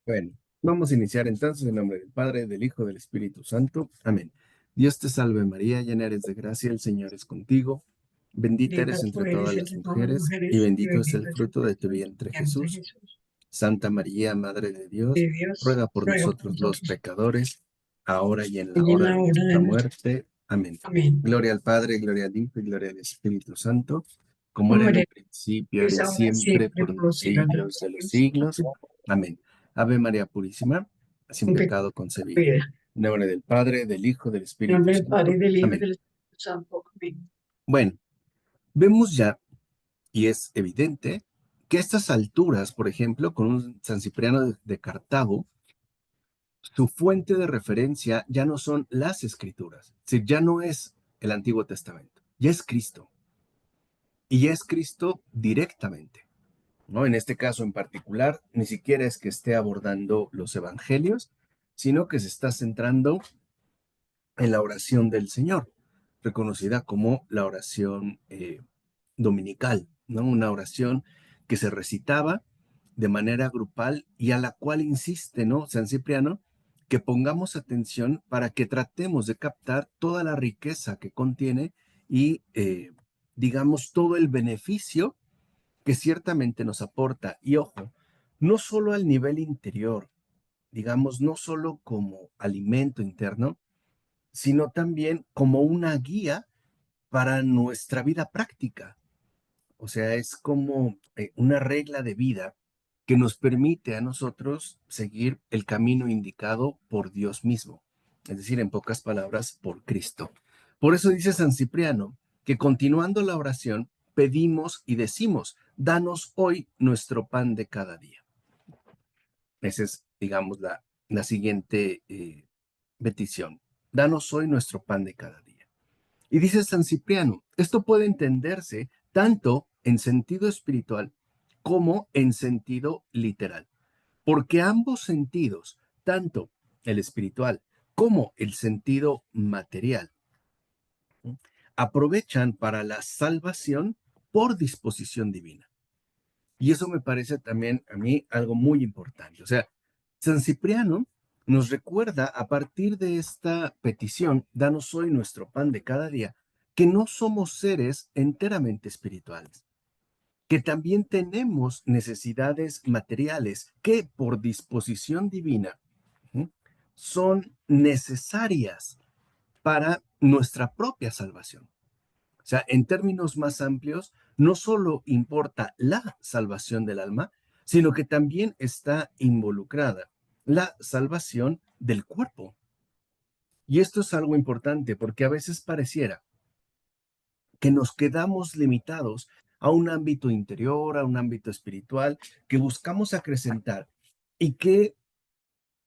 Bueno, vamos a iniciar entonces en nombre del Padre, del Hijo, del Espíritu Santo. Amén. Dios te salve María, llena eres de gracia, el Señor es contigo. Bendita Bendita eres tú entre eres todas las entre todas las mujeres y mujeres y bendito es el bendito es el fruto de tu fruto de tu vientre vientre, Jesús. Jesús. Santa María, Madre de De Dios, Dios, ruega por ruega por nosotros los nosotros, pecadores, ahora y en la hoy en hora la de hora de nuestra nuestra. muerte. Amén. Amén. Gloria al Padre, gloria al Hijo y gloria al Espíritu Santo, como era Como en un eres, principio, ahora es y ahora y siempre, siempre, por por los los siglos de los siglos de los siglos. siglos. Amén. Amén. Ave María Purísima, sin Un pecado pecado concebida. vida. En nombre del Padre, del Hijo, del En Espíritu nombre del Padre, y Santo. del Hijo, y Amén. del Espíritu Santo. Amén. Bueno, vemos ya, y es evidente, que a estas alturas, por ejemplo, con un San Cipriano de Cartago, su fuente de referencia ya no son las escrituras, es decir, ya no es el Antiguo Testamento, ya es Cristo, y ya es Cristo directamente, ¿no? En este caso en particular, ni siquiera es que esté abordando los evangelios, sino que se está centrando en la oración del Señor, reconocida como la oración dominical, ¿no? Una oración que se recitaba de manera grupal y a la cual insiste, ¿no? San Cipriano, que pongamos atención para que tratemos de captar toda la riqueza que contiene y, digamos, todo el beneficio que ciertamente nos aporta. Y ojo, no solo al nivel interior, digamos, no solo como alimento interno, sino también como una guía para nuestra vida práctica. O sea, es como una regla de vida que nos permite a nosotros seguir el camino indicado por Dios mismo, es decir, en pocas palabras, por Cristo. Por eso dice San Cipriano que continuando la oración, pedimos y decimos, danos hoy nuestro pan de cada día. Esa es, digamos, la siguiente petición. Danos hoy nuestro pan de cada día. Y dice San Cipriano, esto puede entenderse tanto en sentido espiritual como en sentido literal, porque ambos sentidos, tanto el espiritual como el sentido material, aprovechan para la salvación por disposición divina. Y eso me parece también a mí algo muy importante. O sea, San Cipriano nos recuerda a partir de esta petición, danos hoy nuestro pan de cada día, que no somos seres enteramente espirituales, que también tenemos necesidades materiales que por disposición divina son necesarias para nuestra propia salvación. O sea, en términos más amplios, no solo importa la salvación del alma, sino que también está involucrada la salvación del cuerpo. Y esto es algo importante porque a veces pareciera que nos quedamos limitados a un ámbito interior, a un ámbito espiritual, que buscamos acrecentar y que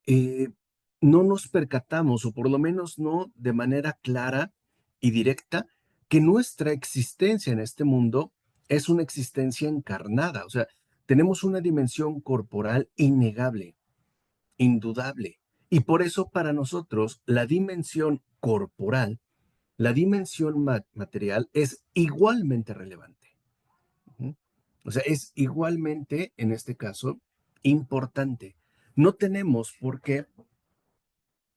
eh, no nos percatamos, o por lo menos no de manera clara y directa, que nuestra existencia en este mundo es una existencia encarnada. O sea, tenemos una dimensión corporal innegable, indudable. Y por eso para nosotros la dimensión corporal, la dimensión material es igualmente relevante. ¿Mm? O sea, es igualmente, en este caso, importante. No tenemos por qué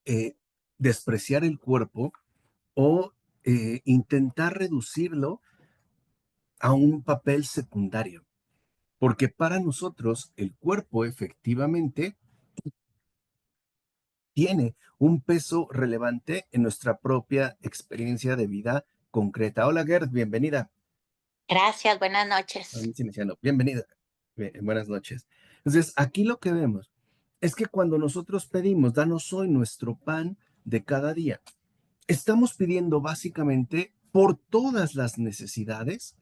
eh, despreciar el cuerpo o intentar reducirlo a un papel secundario, porque para nosotros el cuerpo efectivamente tiene un peso relevante en nuestra propia experiencia de vida concreta. Hola Gerd, bienvenida. Gracias, buenas noches. Vamos iniciando. Bienvenida. Buenas noches. Entonces, aquí lo que vemos es que cuando nosotros pedimos, danos hoy nuestro pan de cada día, estamos pidiendo básicamente por todas las necesidades,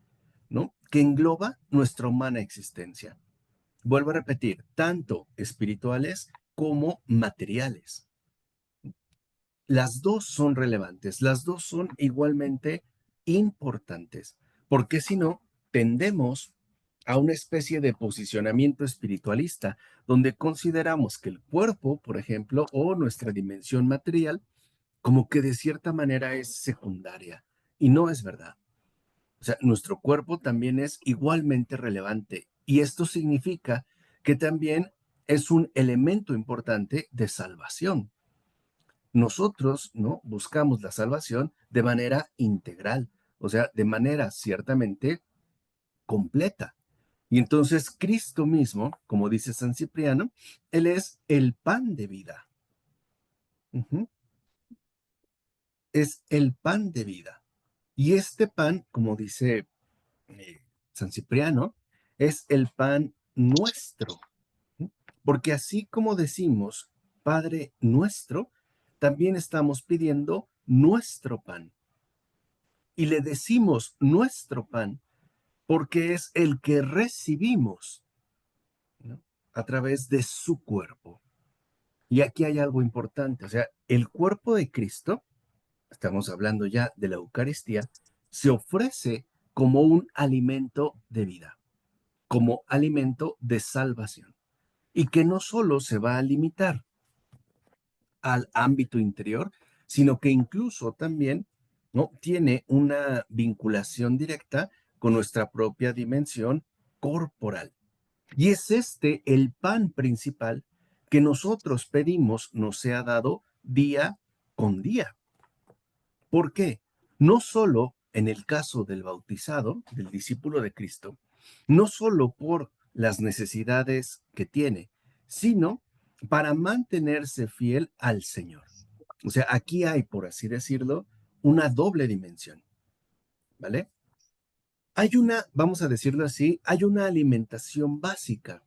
¿no? Que engloba nuestra humana existencia. Vuelvo a repetir, tanto espirituales como materiales. Las dos son relevantes, las dos son igualmente importantes, porque si no, tendemos a una especie de posicionamiento espiritualista, donde consideramos que el cuerpo, por ejemplo, o nuestra dimensión material, como que de cierta manera es secundaria. Y no es verdad. O sea, nuestro cuerpo también es igualmente relevante. Y esto significa que también es un elemento importante de salvación. Nosotros, ¿no? Buscamos la salvación de manera integral, o sea, de manera ciertamente completa. Y entonces Cristo mismo, como dice San Cipriano, Él es el pan de vida. Ujú. Es el pan de vida. Y este pan, como dice San Cipriano, es el pan nuestro. ¿Sí? Porque así como decimos, Padre nuestro, también estamos pidiendo nuestro pan. Y le decimos nuestro pan porque es el que recibimos, ¿no? A través de su cuerpo. Y aquí hay algo importante, o sea, el cuerpo de Cristo, estamos hablando ya de la Eucaristía, se ofrece como un alimento de vida, como alimento de salvación, y que no solo se va a limitar al ámbito interior, sino que incluso también, ¿no? Tiene una vinculación directa con nuestra propia dimensión corporal. Y es este el pan principal que nosotros pedimos nos sea dado día con día. ¿Por qué? No solo en el caso del bautizado, del discípulo de Cristo, no solo por las necesidades que tiene, sino para mantenerse fiel al Señor. O sea, aquí hay, por así decirlo, una doble dimensión, ¿vale? Hay una, vamos a decirlo así, hay una alimentación básica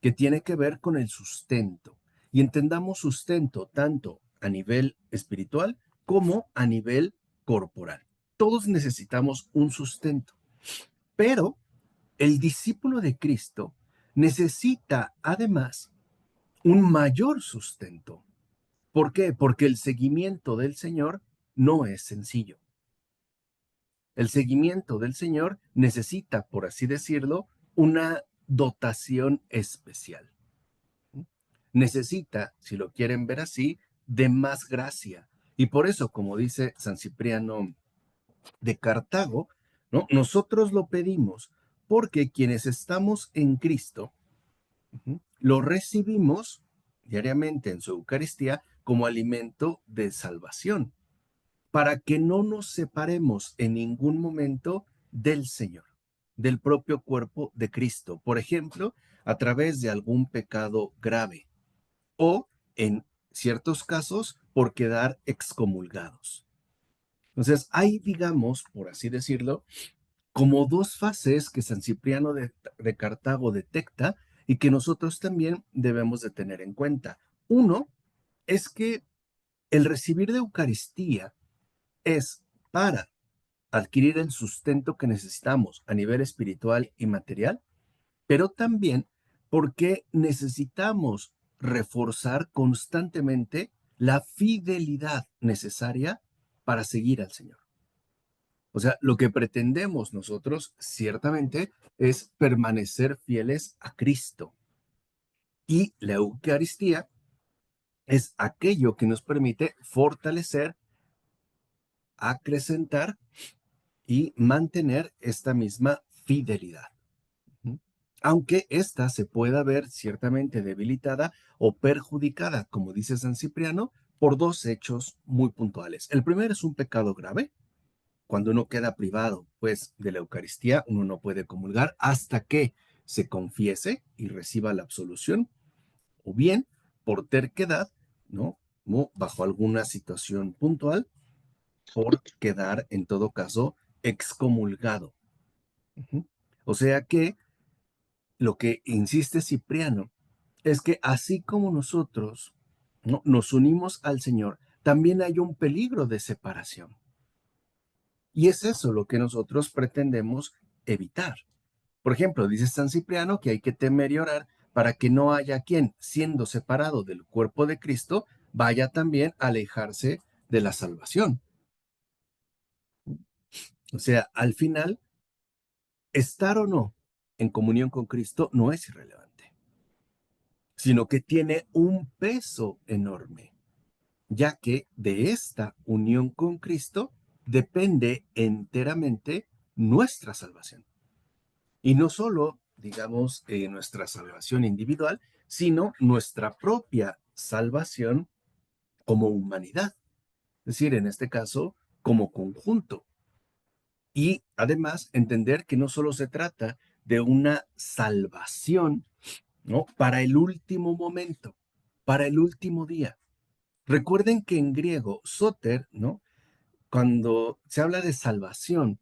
que tiene que ver con el sustento. Y entendamos sustento tanto a nivel espiritual como a nivel corporal. Todos necesitamos un sustento, pero el discípulo de Cristo necesita además un mayor sustento. ¿Por qué? Porque el seguimiento del Señor no es sencillo. El seguimiento del Señor necesita, por así decirlo, una dotación especial. Necesita, si lo quieren ver así, de más gracia. Y por eso, como dice San Cipriano de Cartago, ¿no? Nosotros lo pedimos porque quienes estamos en Cristo, lo recibimos diariamente en su Eucaristía como alimento de salvación, para que no nos separemos en ningún momento del Señor, del propio cuerpo de Cristo, por ejemplo, a través de algún pecado grave o, en ciertos casos, por quedar excomulgados. Entonces, hay, digamos, por así decirlo, como dos fases que San Cipriano de Cartago detecta y que nosotros también debemos de tener en cuenta. Uno es que el recibir de Eucaristía es para adquirir el sustento que necesitamos a nivel espiritual y material, pero también porque necesitamos reforzar constantemente la fidelidad necesaria para seguir al Señor. O sea, lo que pretendemos nosotros ciertamente es permanecer fieles a Cristo. Y la Eucaristía es aquello que nos permite fortalecer, acrecentar y mantener esta misma fidelidad. Aunque ésta se pueda ver ciertamente debilitada o perjudicada, como dice San Cipriano, por dos hechos muy puntuales. El primero es un pecado grave. Cuando uno queda privado, pues, de la Eucaristía, uno no puede comulgar hasta que se confiese y reciba la absolución, o bien por terquedad, ¿no? O bajo alguna situación puntual, por quedar, en todo caso, excomulgado. O sea que lo que insiste Cipriano es que así como nosotros, ¿no?, nos unimos al Señor, también hay un peligro de separación. Y es eso lo que nosotros pretendemos evitar. Por ejemplo, dice San Cipriano que hay que temer y orar para que no haya quien, siendo separado del cuerpo de Cristo, vaya también a alejarse de la salvación. O sea, al final, estar o no en comunión con Cristo no es irrelevante, sino que tiene un peso enorme, ya que de esta unión con Cristo depende enteramente nuestra salvación. Y no solo, digamos, nuestra salvación individual, sino nuestra propia salvación como humanidad. Es decir, en este caso, como conjunto. Y además entender que no solo se trata de una salvación, ¿no? Para el último momento, para el último día. Recuerden que en griego, soter, ¿no? Cuando se habla de salvación,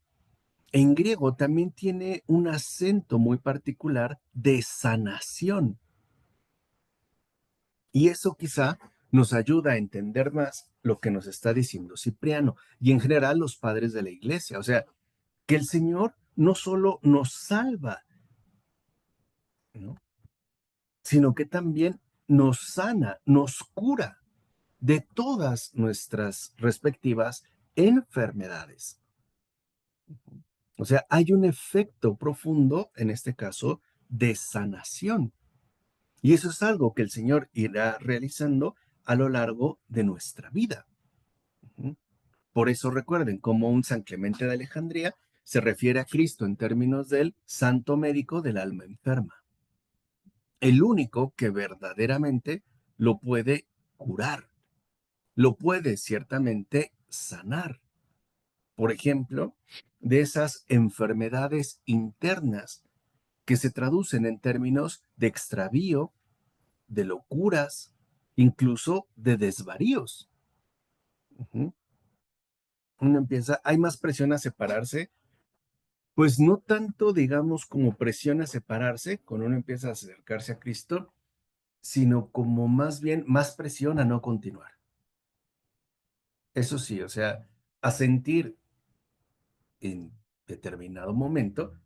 en griego también tiene un acento muy particular de sanación. Y eso quizá nos ayuda a entender más lo que nos está diciendo Cipriano y en general los padres de la iglesia. O sea, que el Señor no solo nos salva, ¿no? Sino que también nos sana, nos cura de todas nuestras respectivas enfermedades. O sea, hay un efecto profundo, en este caso, de sanación. Y eso es algo que el Señor irá realizando a lo largo de nuestra vida. Por eso recuerden, como un San Clemente de Alejandría se refiere a Cristo en términos del santo médico del alma enferma. El único que verdaderamente lo puede curar, lo puede ciertamente sanar. Por ejemplo, de esas enfermedades internas que se traducen en términos de extravío, de locuras, incluso de desvaríos. Uno empieza, hay más presión a separarse, pues no tanto, digamos, como presión a separarse cuando uno empieza a acercarse a Cristo, sino como más bien más presión a no continuar. Eso sí, o sea, a sentir en determinado momento,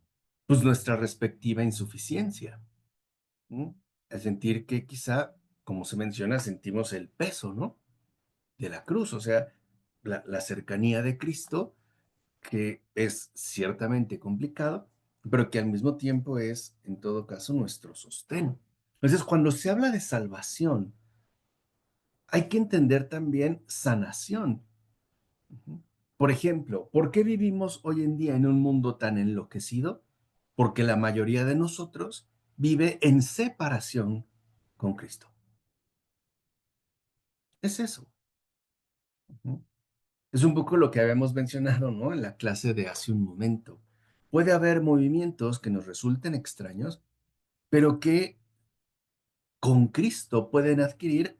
pues nuestra respectiva insuficiencia. ¿No? A sentir que quizá, como se menciona, sentimos el peso, ¿no? De la cruz, o sea, la cercanía de Cristo, que es ciertamente complicado, pero que al mismo tiempo es, en todo caso, nuestro sostén. Entonces, cuando se habla de salvación, hay que entender también sanación. Por ejemplo, ¿por qué vivimos hoy en día en un mundo tan enloquecido? Porque la mayoría de nosotros vive en separación con Cristo. Es eso. Es un poco lo que habíamos mencionado, ¿no? En la clase de hace un momento. Puede haber movimientos que nos resulten extraños, pero que con Cristo pueden adquirir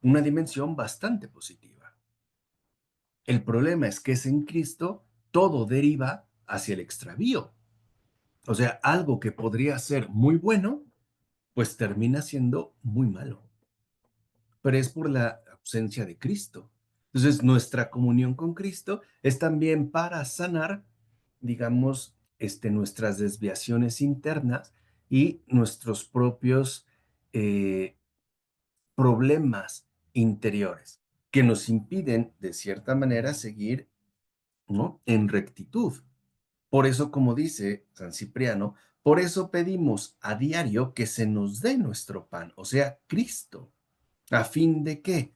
una dimensión bastante positiva. El problema es que es en Cristo todo deriva hacia el extravío. O sea, algo que podría ser muy bueno, pues termina siendo muy malo. Pero es por la ausencia de Cristo. Entonces, nuestra comunión con Cristo es también para sanar, digamos, nuestras desviaciones internas y nuestros propios problemas interiores que nos impiden, de cierta manera, seguir, ¿no? En rectitud. Por eso, como dice San Cipriano, por eso pedimos a diario que se nos dé nuestro pan, o sea, Cristo, a fin de que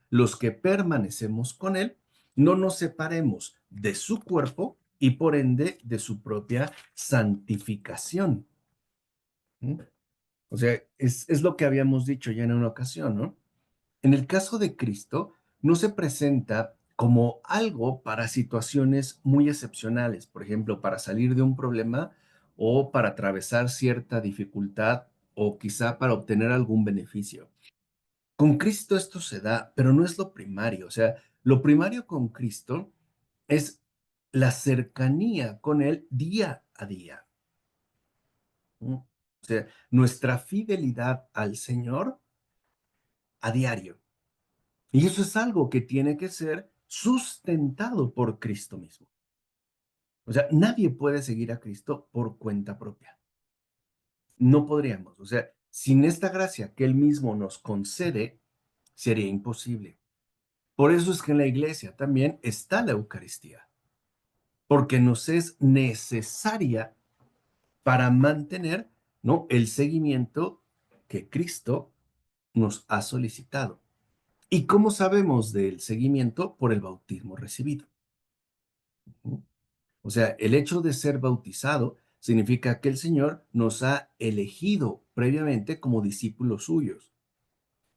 los que permanecemos con Él no nos separemos de su cuerpo y por ende de su propia santificación. O sea, es lo que habíamos dicho ya en una ocasión, ¿no? En el caso de Cristo, no se presenta como algo para situaciones muy excepcionales, por ejemplo, para salir de un problema o para atravesar cierta dificultad o quizá para obtener algún beneficio. Con Cristo esto se da, pero no es lo primario. O sea, lo primario con Cristo es la cercanía con Él día a día. O sea, nuestra fidelidad al Señor a diario. Y eso es algo que tiene que ser sustentado por Cristo mismo. O sea, nadie puede seguir a Cristo por cuenta propia. No podríamos. O sea, sin esta gracia que Él mismo nos concede, sería imposible. Por eso es que en la iglesia también está la Eucaristía, porque nos es necesaria para mantener, ¿no? El seguimiento que Cristo nos ha solicitado. ¿Y cómo sabemos del seguimiento? Por el bautismo recibido. O sea, el hecho de ser bautizado significa que el Señor nos ha elegido previamente como discípulos suyos,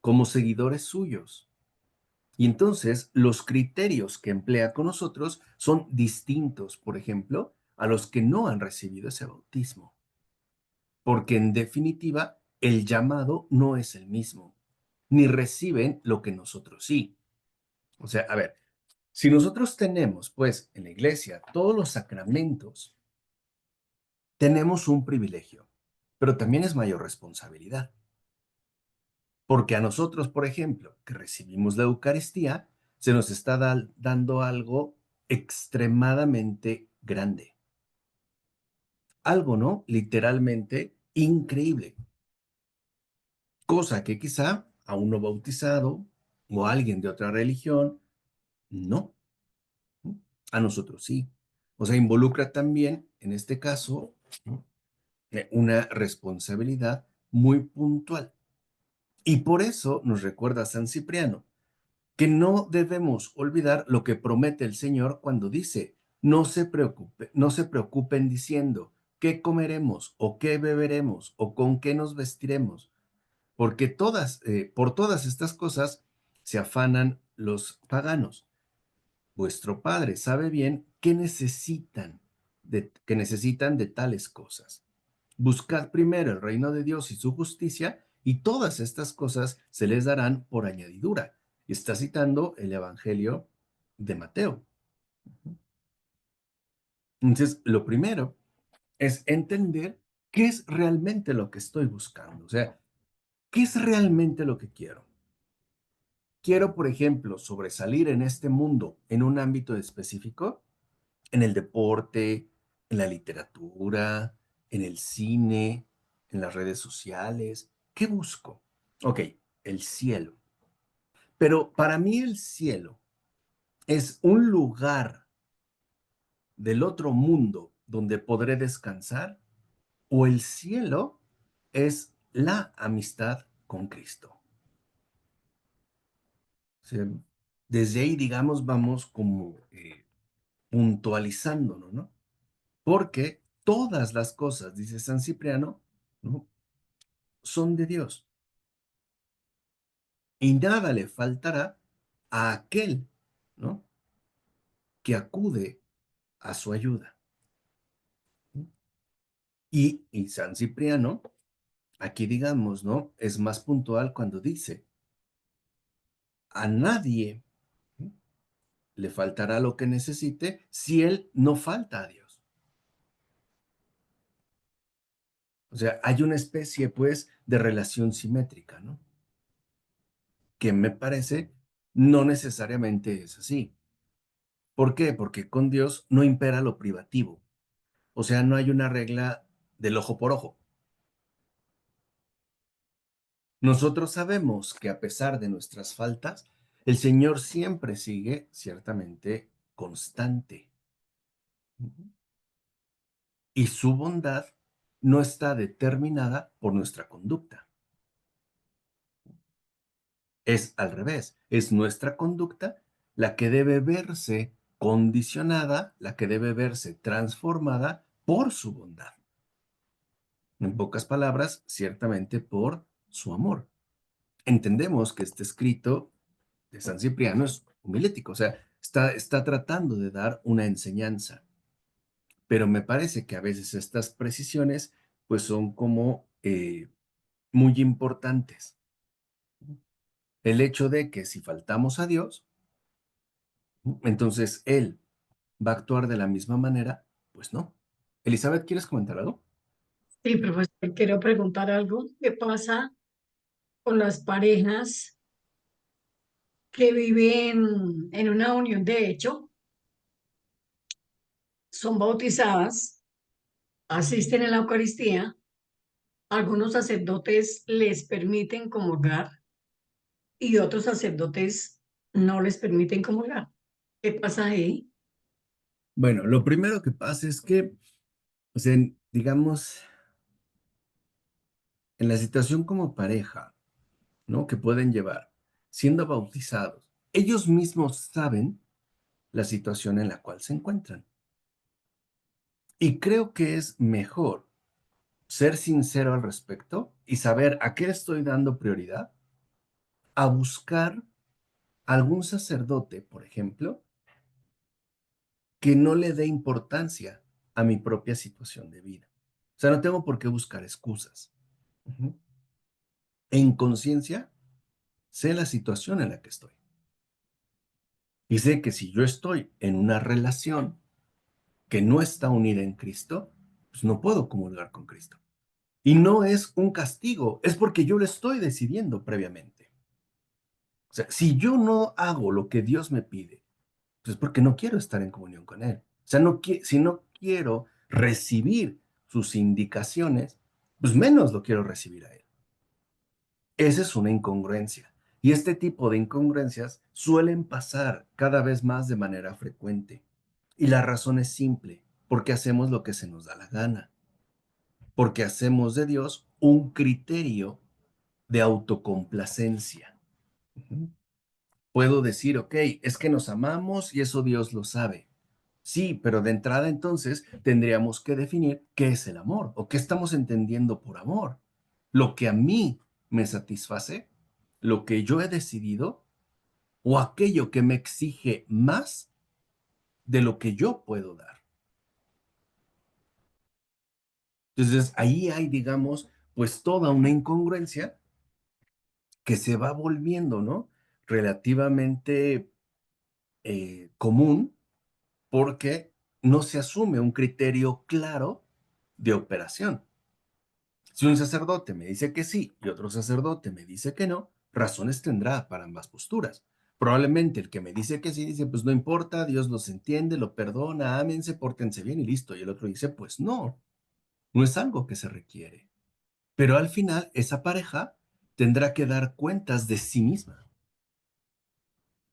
como seguidores suyos. Y entonces los criterios que emplea con nosotros son distintos, por ejemplo, a los que no han recibido ese bautismo. Porque en definitiva, el llamado no es el mismo, ni reciben lo que nosotros sí. O sea, a ver, si nosotros tenemos, pues, en la iglesia todos los sacramentos, tenemos un privilegio, pero también es mayor responsabilidad. Porque a nosotros, por ejemplo, que recibimos la Eucaristía, se nos está dando algo extremadamente grande. Algo, ¿no? Literalmente increíble. Cosa que quizá a uno bautizado o a alguien de otra religión, no. A nosotros sí. O sea, involucra también, en este caso, ¿no? Una responsabilidad muy puntual. Y por eso nos recuerda San Cipriano que no debemos olvidar lo que promete el Señor cuando dice, no se preocupen diciendo, ¿qué comeremos o qué beberemos o con qué nos vestiremos? Porque por todas estas cosas se afanan los paganos. Vuestro Padre sabe bien que necesitan de tales cosas. Buscad primero el reino de Dios y su justicia, y todas estas cosas se les darán por añadidura. Y está citando el Evangelio de Mateo. Entonces, lo primero es entender qué es realmente lo que estoy buscando. O sea, ¿qué es realmente lo que quiero? Quiero, por ejemplo, sobresalir en este mundo en un ámbito específico, en el deporte, en la literatura, en el cine, en las redes sociales. ¿Qué busco? Ok, el cielo. Pero para mí el cielo es un lugar del otro mundo donde podré descansar, o el cielo es la amistad con Cristo. O sea, desde ahí, digamos, vamos como puntualizándonos, ¿no? Porque todas las cosas, dice San Cipriano, ¿no? Son de Dios. Y nada le faltará a aquel, ¿no? Que acude a su ayuda. Y San Cipriano, aquí digamos, ¿no? Es más puntual cuando dice, a nadie, ¿no? Le faltará lo que necesite si él no falta a Dios. O sea, hay una especie, pues, de relación simétrica, ¿no? Que me parece no necesariamente es así. ¿Por qué? Porque con Dios no impera lo privativo. O sea, no hay una regla del ojo por ojo. Nosotros sabemos que a pesar de nuestras faltas, el Señor siempre sigue ciertamente constante. Y su bondad no está determinada por nuestra conducta. Es al revés, es nuestra conducta la que debe verse condicionada, la que debe verse transformada por su bondad. En pocas palabras, ciertamente por su amor. Entendemos que este escrito de San Cipriano es homilético, o sea, está tratando de dar una enseñanza, pero me parece que a veces estas precisiones pues son como muy importantes. El hecho de que si faltamos a Dios, entonces Él va a actuar de la misma manera, pues no. Elizabeth, ¿quieres comentar algo? Sí, profesor, quiero preguntar algo. ¿Qué pasa con las parejas que viven en una unión de hecho, son bautizadas, asisten a la Eucaristía, algunos sacerdotes les permiten comulgar y otros sacerdotes no les permiten comulgar? ¿Qué pasa ahí? Bueno, lo primero que pasa es que, o sea, digamos, en la situación como pareja, ¿no? Que pueden llevar siendo bautizados, ellos mismos saben la situación en la cual se encuentran. Y creo que es mejor ser sincero al respecto y saber a qué le estoy dando prioridad, a buscar algún sacerdote, por ejemplo, que no le dé importancia a mi propia situación de vida. O sea, no tengo por qué buscar excusas. Ujú. En conciencia, sé la situación en la que estoy. Y sé que si yo estoy en una relación que no está unida en Cristo, pues no puedo comulgar con Cristo. Y no es un castigo, es porque yo lo estoy decidiendo previamente. O sea, si yo no hago lo que Dios me pide, pues es porque no quiero estar en comunión con Él. O sea, si no quiero recibir sus indicaciones, pues menos lo quiero recibir a Él. Esa es una incongruencia. Y este tipo de incongruencias suelen pasar cada vez más de manera frecuente. Y la razón es simple, porque hacemos lo que se nos da la gana, porque hacemos de Dios un criterio de autocomplacencia. Ujú. Puedo decir, ok, es que nos amamos y eso Dios lo sabe. Sí, pero de entrada entonces tendríamos que definir qué es el amor o qué estamos entendiendo por amor. Lo que a mí me satisface, lo que yo he decidido o aquello que me exige más de lo que yo puedo dar. Entonces ahí hay, digamos, pues toda una incongruencia que se va volviendo, ¿no? Relativamente común porque no se asume un criterio claro de operación. Si un sacerdote me dice que sí y otro sacerdote me dice que no, razones tendrá para ambas posturas. Probablemente el que me dice que sí dice, pues no importa, Dios los entiende, lo perdona, ámense, pórtense bien y listo. Y el otro dice, pues no, no es algo que se requiere. Pero al final esa pareja tendrá que dar cuentas de sí misma,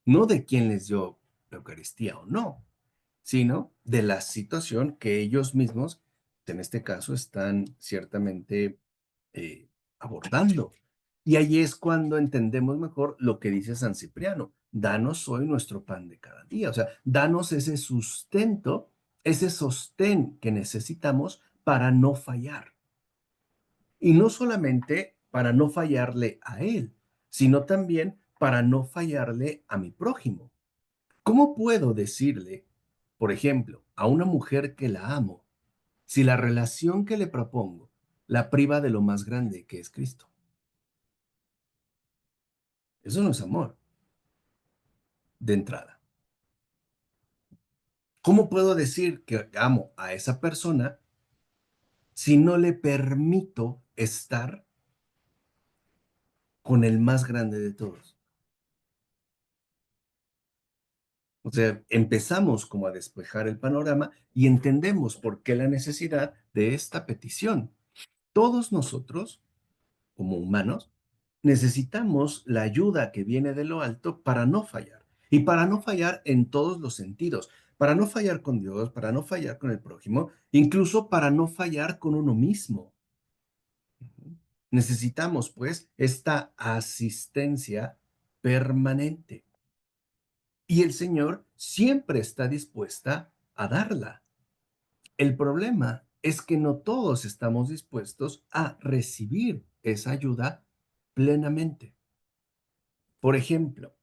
no de quién les dio la Eucaristía o no, sino de la situación que ellos mismos, en este caso, están ciertamente abordando. Y ahí es cuando entendemos mejor lo que dice San Cipriano: danos hoy nuestro pan de cada día. O sea, danos ese sustento, ese sostén que necesitamos para no fallar. Y no solamente para no fallarle a él, sino también para no fallarle a mi prójimo. ¿Cómo puedo decirle, por ejemplo, a una mujer que la amo, si la relación que le propongo la priva de lo más grande que es Cristo? Eso no es amor, de entrada. ¿Cómo puedo decir que amo a esa persona si no le permito estar con el más grande de todos? O sea, empezamos como a despejar el panorama y entendemos por qué la necesidad de esta petición. Todos nosotros, como humanos, necesitamos la ayuda que viene de lo alto para no fallar. Y para no fallar en todos los sentidos. Para no fallar con Dios, para no fallar con el prójimo, incluso para no fallar con uno mismo. Necesitamos, pues, esta asistencia permanente. Y el Señor siempre está dispuesta a darla. El problema es que no todos estamos dispuestos a recibir esa ayuda plenamente. Por ejemplo,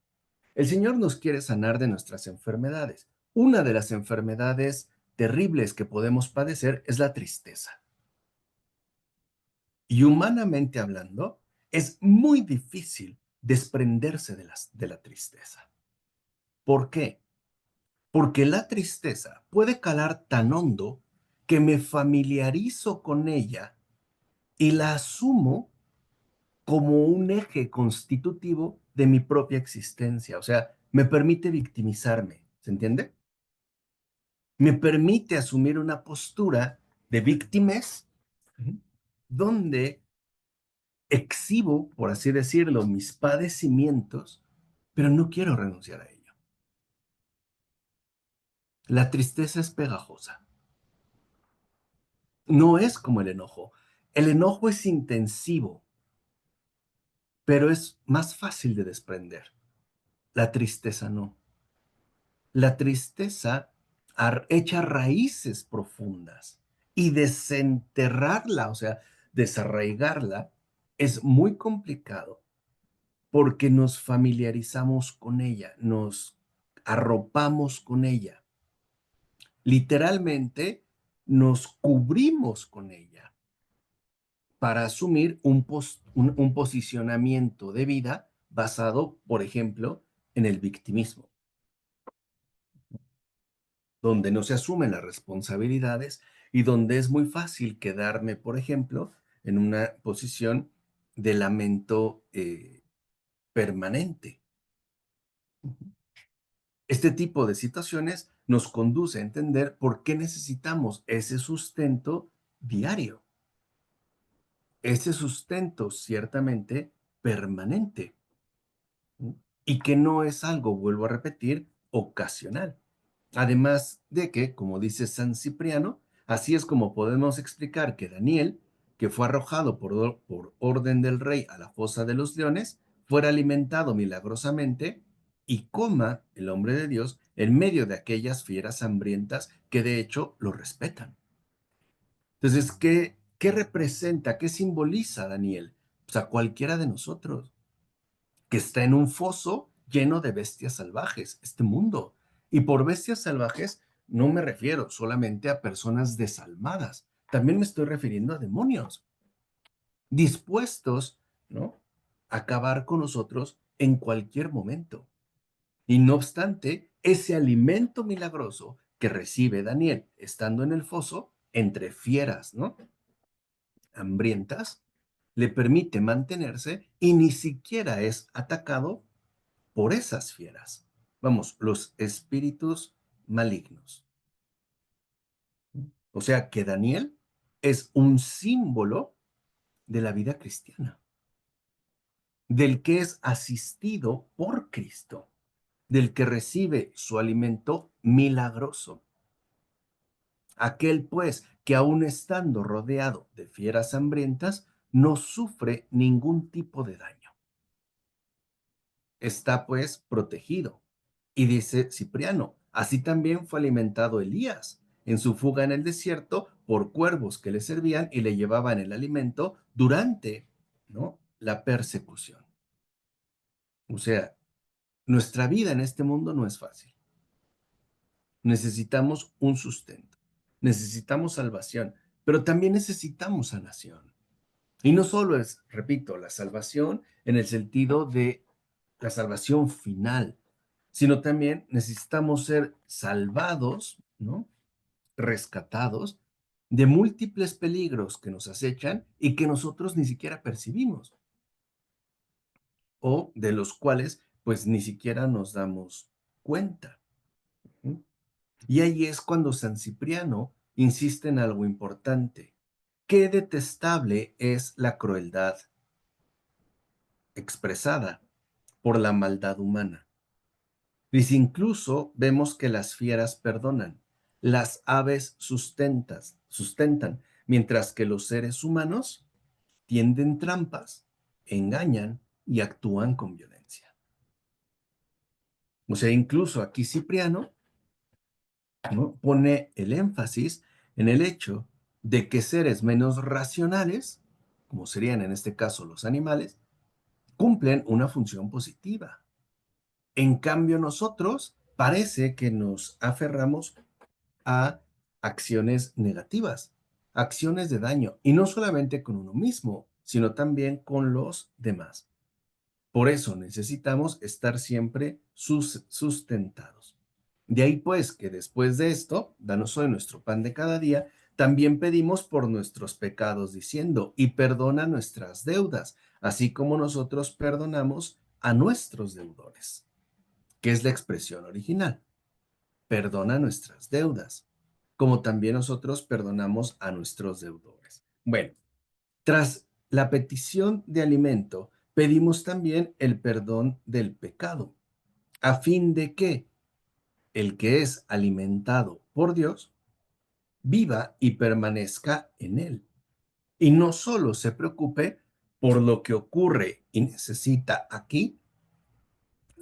el Señor nos quiere sanar de nuestras enfermedades. Una de las enfermedades terribles que podemos padecer es la tristeza. Y humanamente hablando, es muy difícil desprenderse de la tristeza. ¿Por qué? Porque la tristeza puede calar tan hondo que me familiarizo con ella y la asumo como un eje constitutivo de mi propia existencia. O sea, me permite victimizarme, ¿se entiende? Me permite asumir una postura de víctimas donde exhibo, por así decirlo, mis padecimientos, pero no quiero renunciar a ello. La tristeza es pegajosa. No es como el enojo. El enojo es intensivo, pero es más fácil de desprender. La tristeza no. La tristeza echa raíces profundas y desenterrarla, o sea, desarraigarla, es muy complicado porque nos familiarizamos con ella, nos arropamos con ella. Literalmente nos cubrimos con ella para asumir un posicionamiento de vida basado, por ejemplo, en el victimismo, donde no se asumen las responsabilidades y donde es muy fácil quedarme, por ejemplo, en una posición de lamento permanente. Este tipo de situaciones nos conduce a entender por qué necesitamos ese sustento diario, ese sustento ciertamente permanente, ¿sí? Y que no es algo, vuelvo a repetir, ocasional. Además de que, como dice San Cipriano, así es como podemos explicar que Daniel, que fue arrojado por orden del rey a la fosa de los leones, fuera alimentado milagrosamente y coma el hombre de Dios en medio de aquellas fieras hambrientas que de hecho lo respetan. Entonces, ¿qué representa, qué simboliza Daniel? Pues a cualquiera de nosotros que está en un foso lleno de bestias salvajes, este mundo. Y por bestias salvajes no me refiero solamente a personas desalmadas, también me estoy refiriendo a demonios, dispuestos, ¿no?, a acabar con nosotros en cualquier momento. Y no obstante, ese alimento milagroso que recibe Daniel estando en el foso, entre fieras, ¿no?, hambrientas, le permite mantenerse y ni siquiera es atacado por esas fieras. Vamos, los espíritus malignos. O sea que Daniel es un símbolo de la vida cristiana, del que es asistido por Cristo, del que recibe su alimento milagroso. Aquel, pues, que aún estando rodeado de fieras hambrientas, no sufre ningún tipo de daño. Está, pues, protegido. Y dice Cipriano, así también fue alimentado Elías en su fuga en el desierto por cuervos que le servían y le llevaban el alimento durante, ¿no?, la persecución. O sea, nuestra vida en este mundo no es fácil. Necesitamos un sustento, necesitamos salvación, pero también necesitamos sanación. Y no solo es, repito, la salvación en el sentido de la salvación final, sino también necesitamos ser salvados, ¿no?, rescatados de múltiples peligros que nos acechan y que nosotros ni siquiera percibimos o de los cuales pues ni siquiera nos damos cuenta. ¿Sí? Y ahí es cuando San Cipriano insiste en algo importante. Qué detestable es la crueldad expresada por la maldad humana. Dice, incluso vemos que las fieras perdonan, las aves sustentan, mientras que los seres humanos tienden trampas, engañan y actúan con violencia. O sea, incluso aquí Cipriano, ¿no?, pone el énfasis en el hecho de que seres menos racionales, como serían en este caso los animales, cumplen una función positiva. En cambio, nosotros parece que nos aferramos a acciones negativas, acciones de daño, y no solamente con uno mismo, sino también con los demás. Por eso necesitamos estar siempre sustentados. De ahí pues que después de esto, danos hoy nuestro pan de cada día, también pedimos por nuestros pecados diciendo, y perdona nuestras deudas, así como nosotros perdonamos a nuestros deudores, que es la expresión original. Perdona nuestras deudas, como también nosotros perdonamos a nuestros deudores. Bueno, tras la petición de alimento, pedimos también el perdón del pecado, a fin de que el que es alimentado por Dios viva y permanezca en él. Y no solo se preocupe por lo que ocurre y necesita aquí,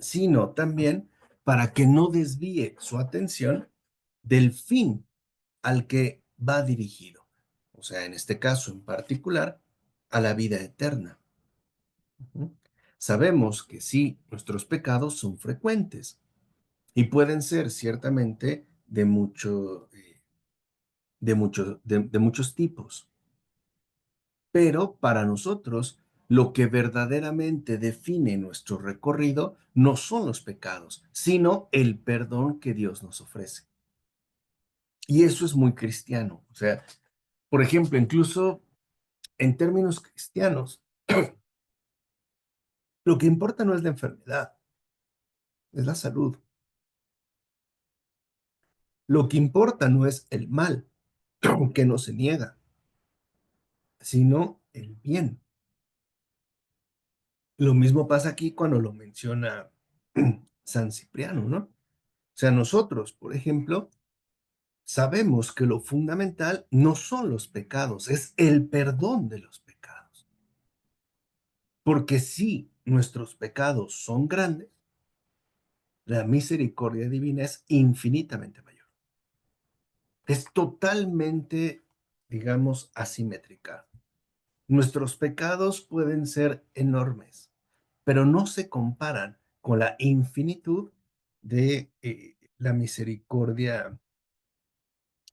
sino también para que no desvíe su atención del fin al que va dirigido. O sea, en este caso en particular, a la vida eterna. Sabemos que sí, nuestros pecados son frecuentes y pueden ser ciertamente de muchos tipos. Pero para nosotros, lo que verdaderamente define nuestro recorrido no son los pecados, sino el perdón que Dios nos ofrece. Y eso es muy cristiano. O sea, por ejemplo, incluso en términos cristianos, lo que importa no es la enfermedad, es la salud. Lo que importa no es el mal, que no se niega, sino el bien. Lo mismo pasa aquí cuando lo menciona San Cipriano, ¿no? O sea, nosotros, por ejemplo, sabemos que lo fundamental no son los pecados, es el perdón de los pecados. Porque si nuestros pecados son grandes, la misericordia divina es infinitamente mayor. Es totalmente, digamos, asimétrica. Nuestros pecados pueden ser enormes, pero no se comparan con la infinitud de la misericordia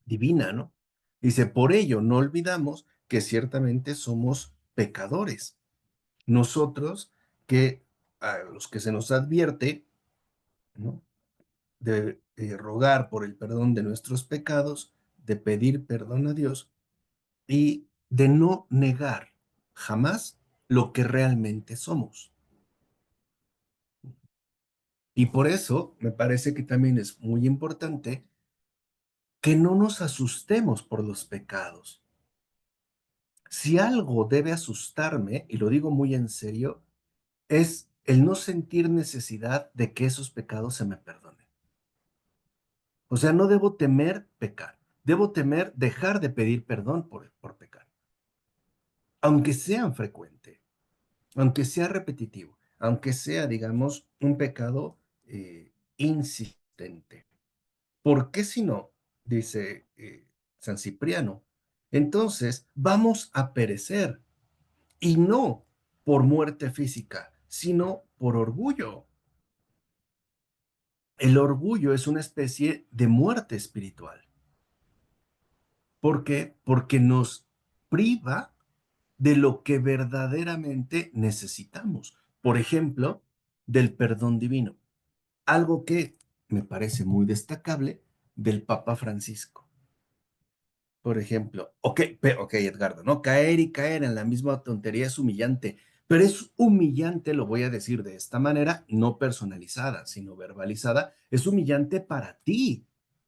divina, ¿no? Dice, por ello no olvidamos que ciertamente somos pecadores. Nosotros que a los que se nos advierte, ¿no? De rogar por el perdón de nuestros pecados, de pedir perdón a Dios y de no negar jamás lo que realmente somos. Y por eso me parece que también es muy importante que no nos asustemos por los pecados. Si algo debe asustarme, y lo digo muy en serio, es el no sentir necesidad de que esos pecados se me perdonen. O sea, no debo temer pecar, debo temer dejar de pedir perdón por pecar, aunque sean frecuente, aunque sea repetitivo, aunque sea, digamos, un pecado insistente. ¿Por qué si no? Dice San Cipriano. Entonces vamos a perecer y no por muerte física, sino por orgullo. El orgullo es una especie de muerte espiritual. ¿Por qué? Porque nos priva de lo que verdaderamente necesitamos. Por ejemplo, del perdón divino. Algo que me parece muy destacable del Papa Francisco. Por ejemplo, ok, Edgardo, ¿no? Caer y caer en la misma tontería es humillante, pero es humillante, lo voy a decir de esta manera, no personalizada, sino verbalizada, es humillante para ti,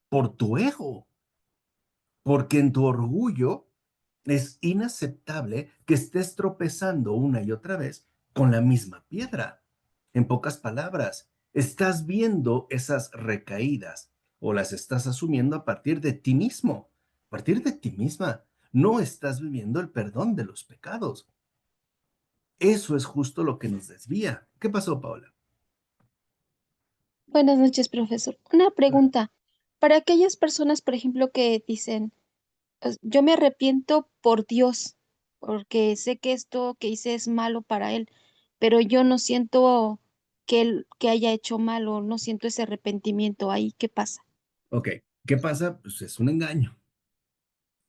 por tu ego, porque en tu orgullo es inaceptable que estés tropezando una y otra vez con la misma piedra. En pocas palabras, estás viendo esas recaídas o las estás asumiendo a partir de ti mismo, a partir de ti misma. No estás viviendo el perdón de los pecados. Eso es justo lo que nos desvía. ¿Qué pasó, Paola? Buenas noches, profesor. Una pregunta. Para aquellas personas, por ejemplo, que dicen, Yo me arrepiento por Dios, porque sé que esto que hice es malo para Él, pero yo no siento que Él que haya hecho mal o no siento ese arrepentimiento ahí. ¿Qué pasa? Ok, ¿qué pasa? Pues es un engaño.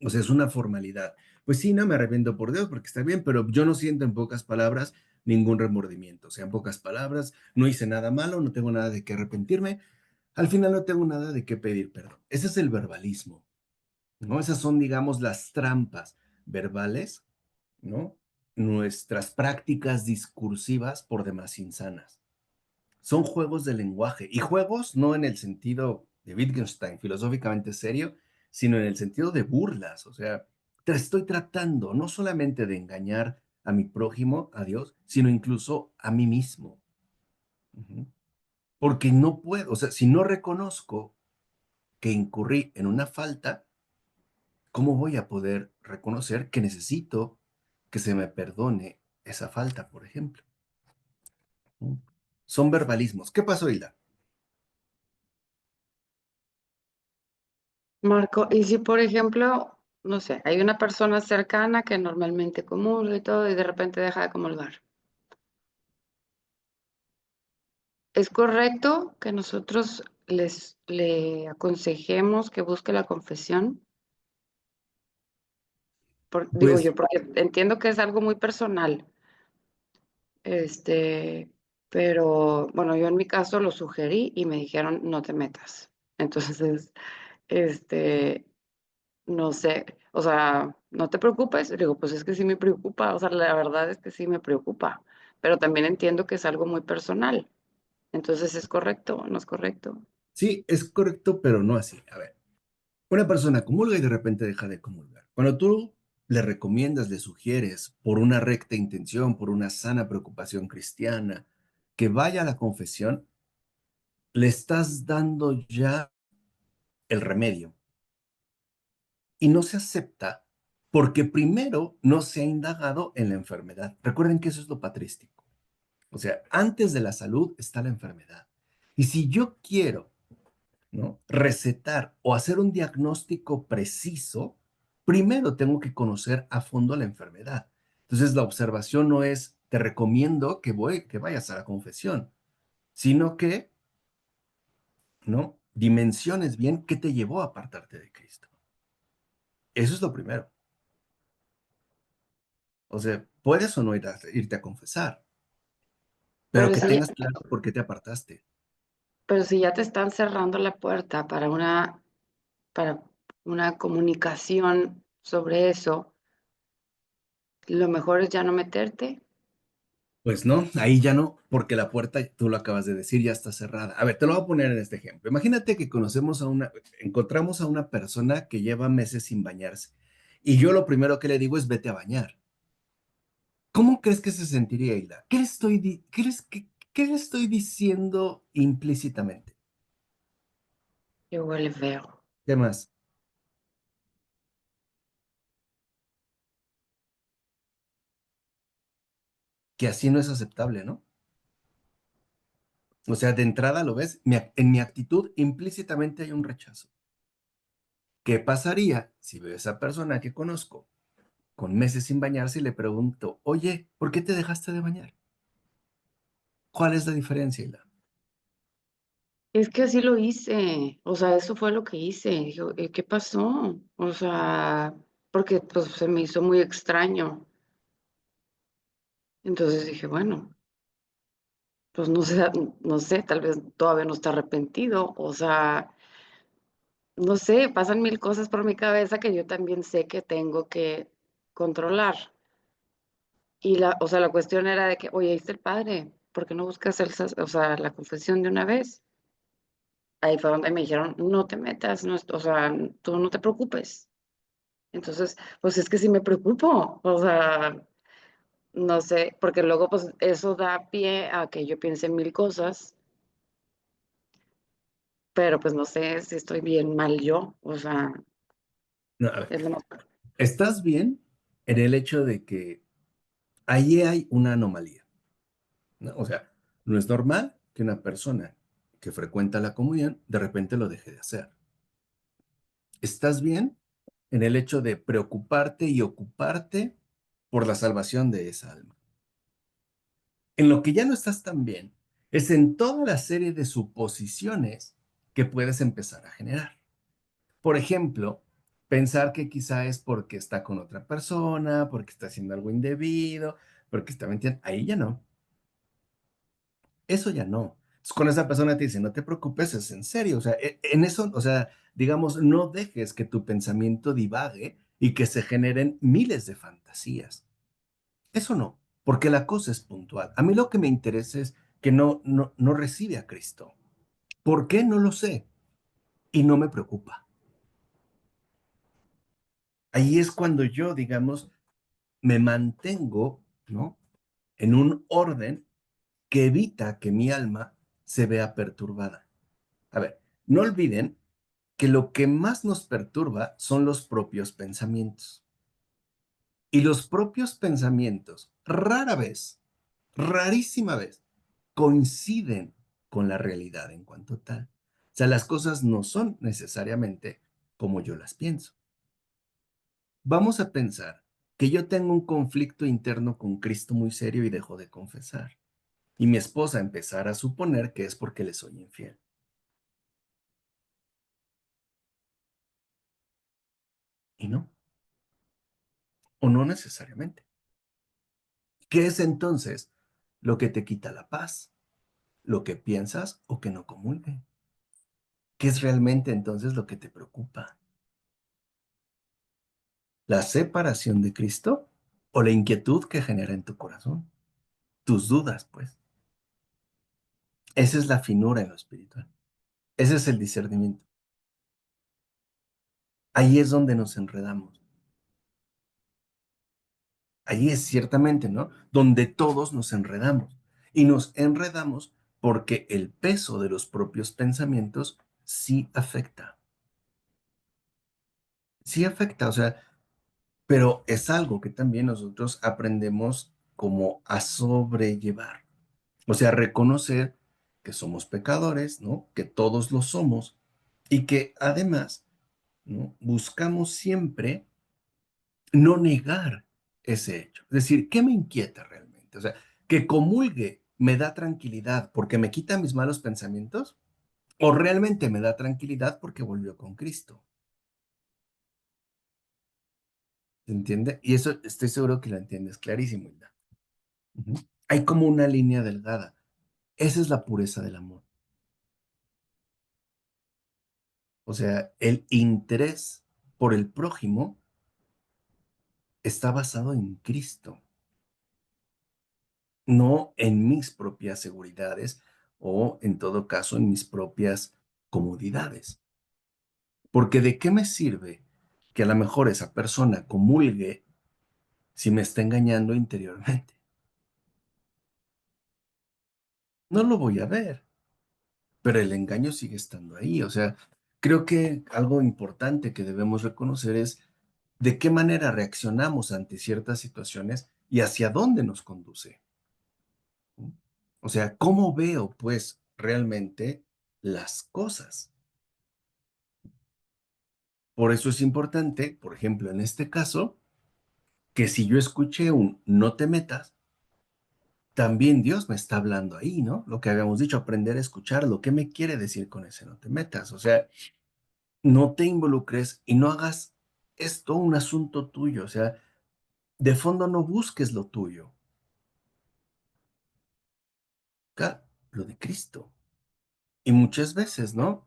O sea, es una formalidad. Pues sí, no me arrepiento por Dios porque está bien, pero yo no siento en pocas palabras ningún remordimiento. O sea, en pocas palabras, no hice nada malo, no tengo nada de qué arrepentirme. Al final no tengo nada de qué pedir perdón. Ese es el verbalismo, ¿no? Esas son, digamos, las trampas verbales, ¿no? Nuestras prácticas discursivas por demás insanas. Son juegos de lenguaje y juegos no en el sentido de Wittgenstein, filosóficamente serio, sino en el sentido de burlas. O sea, te estoy tratando no solamente de engañar a mi prójimo, a Dios, sino incluso a mí mismo. Ujú. Porque no puedo, o sea, si no reconozco que incurrí en una falta, ¿cómo voy a poder reconocer que necesito que se me perdone esa falta, por ejemplo? Ujú. Son verbalismos. ¿Qué pasó, Hilda? Marco, y si por ejemplo, no sé, hay una persona cercana que normalmente comulga y todo y de repente deja de comulgar, ¿es correcto que nosotros le aconsejemos que busque la confesión? Digo Pues, yo, porque entiendo que es algo muy personal, este, pero bueno, yo en mi caso lo sugerí y me dijeron no te metas. Entonces, este, no sé, o sea, no te preocupes. Digo, pues es que sí me preocupa, o sea, la verdad es que sí me preocupa, pero también entiendo que es algo muy personal. Entonces, ¿es correcto o no es correcto? sí, es correcto, pero no así. A ver, una persona comulga y de repente deja de comulgar. Cuando tú le recomiendas, le sugieres, por una recta intención, por una sana preocupación cristiana, que vaya a la confesión, le estás dando ya el remedio y no se acepta porque primero no se ha indagado en la enfermedad. Recuerden que eso es lo patrístico. O sea, antes de la salud está la enfermedad. Y si yo quiero, ¿no?, recetar o hacer un diagnóstico preciso, primero tengo que conocer a fondo la enfermedad. Entonces, la observación no es, te recomiendo que vayas a la confesión, sino que, ¿no?, dimensiones bien qué te llevó a apartarte de Cristo. Eso es lo primero. O sea, puedes o no irte a confesar, pero Pero que si ya, tengas claro por qué te apartaste. pero si ya te están cerrando la puerta para una comunicación sobre eso, lo mejor es ya no meterte. Pues no, ahí ya no, porque la puerta, tú lo acabas de decir, ya está cerrada. A ver, te lo voy a poner en este ejemplo. Imagínate que encontramos a una persona que lleva meses sin bañarse y yo lo primero que le digo es vete a bañar. ¿Cómo crees que se sentiría Hilda? ¿Qué le estoy diciendo implícitamente? Que huele feo. ¿Qué más? Que así no es aceptable, ¿no? O sea, de entrada lo ves, en mi actitud implícitamente hay un rechazo. ¿Qué pasaría si veo a esa persona que conozco con meses sin bañarse y le pregunto, oye, ¿por qué te dejaste de bañar? ¿Cuál es la diferencia, Hilda? Es que así lo hice, o sea, eso fue lo que hice. Dijo, ¿qué pasó? O sea, porque pues se me hizo muy extraño. Entonces dije, bueno, pues no sé, no sé, tal vez todavía no está arrepentido. O sea, no sé, pasan mil cosas por mi cabeza que yo también sé que tengo que controlar. Y o sea, la cuestión era de que, oye, ahí está el padre, ¿por qué no buscas o sea, la confesión de una vez? Ahí fue donde me dijeron, no te metas, no, o sea, tú no te preocupes. Entonces, pues es que sí me preocupo, o sea, no sé, porque luego pues eso da pie a que yo piense en mil cosas, pero pues no sé si estoy bien mal yo, o sea, No, a ver, es lo más... estás bien en el hecho de que ahí hay una anomalía, ¿no? O sea, no es normal que una persona que frecuenta la comunión de repente lo deje de hacer. Estás bien en el hecho de preocuparte y ocuparte por la salvación de esa alma. En lo que ya no estás tan bien es en toda la serie de suposiciones que puedes empezar a generar. Por ejemplo, pensar que quizá es porque está con otra persona, porque está haciendo algo indebido, porque está mintiendo. Ahí ya no. Eso ya no. Entonces, cuando esa persona te dice, no te preocupes, es en serio. O sea, en eso, o sea, digamos, no dejes que tu pensamiento divague y que se generen miles de fantasías. Eso no, porque la cosa es puntual. A mí lo que me interesa es que no recibe a Cristo. ¿Por qué? No lo sé. Y no me preocupa. Ahí es cuando yo, digamos, me mantengo, ¿no?, en un orden que evita que mi alma se vea perturbada. A ver, no olviden que lo que más nos perturba son los propios pensamientos. Y los propios pensamientos rara vez, rarísima vez, coinciden con la realidad en cuanto tal. O sea, las cosas no son necesariamente como yo las pienso. Vamos a pensar que yo tengo un conflicto interno con Cristo muy serio y dejo de confesar. Y mi esposa empezara a suponer que es porque le soy infiel. Y no, o no necesariamente. ¿Qué es entonces lo que te quita la paz? ¿Lo que piensas o que no comulgue? ¿Qué es realmente entonces lo que te preocupa? ¿La separación de Cristo o la inquietud que genera en tu corazón? Tus dudas, pues. Esa es la finura en lo espiritual. Ese es el discernimiento. Ahí es donde nos enredamos. Ahí es ciertamente, ¿no? Donde todos nos enredamos. Y nos enredamos porque el peso de los propios pensamientos sí afecta. Sí afecta, o sea, pero es algo que también nosotros aprendemos como a sobrellevar. O sea, reconocer que somos pecadores, ¿no? Que todos lo somos y que además, ¿no? Buscamos siempre no negar ese hecho. Es decir, ¿qué me inquieta realmente? O sea, que comulgue me da tranquilidad porque me quita mis malos pensamientos o realmente me da tranquilidad porque volvió con Cristo. ¿Se entiende? Y eso estoy seguro que lo entiendes clarísimo, Hilda. Ujú. Hay como una línea delgada. Esa es la pureza del amor. O sea, el interés por el prójimo está basado en Cristo, no en mis propias seguridades o, en todo caso, en mis propias comodidades. Porque ¿de qué me sirve que a lo mejor esa persona comulgue si me está engañando interiormente? No lo voy a ver, pero el engaño sigue estando ahí. O sea, creo que algo importante que debemos reconocer es de qué manera reaccionamos ante ciertas situaciones y hacia dónde nos conduce. O sea, ¿cómo veo pues realmente las cosas? Por eso es importante, por ejemplo, en este caso, que si yo escuché un no te metas, también Dios me está hablando ahí, ¿no? Lo que habíamos dicho, aprender a escucharlo. ¿Qué me quiere decir con ese no te metas? O sea, no te involucres y no hagas esto un asunto tuyo. O sea, de fondo no busques lo tuyo. Busca lo de Cristo. Y muchas veces, ¿no?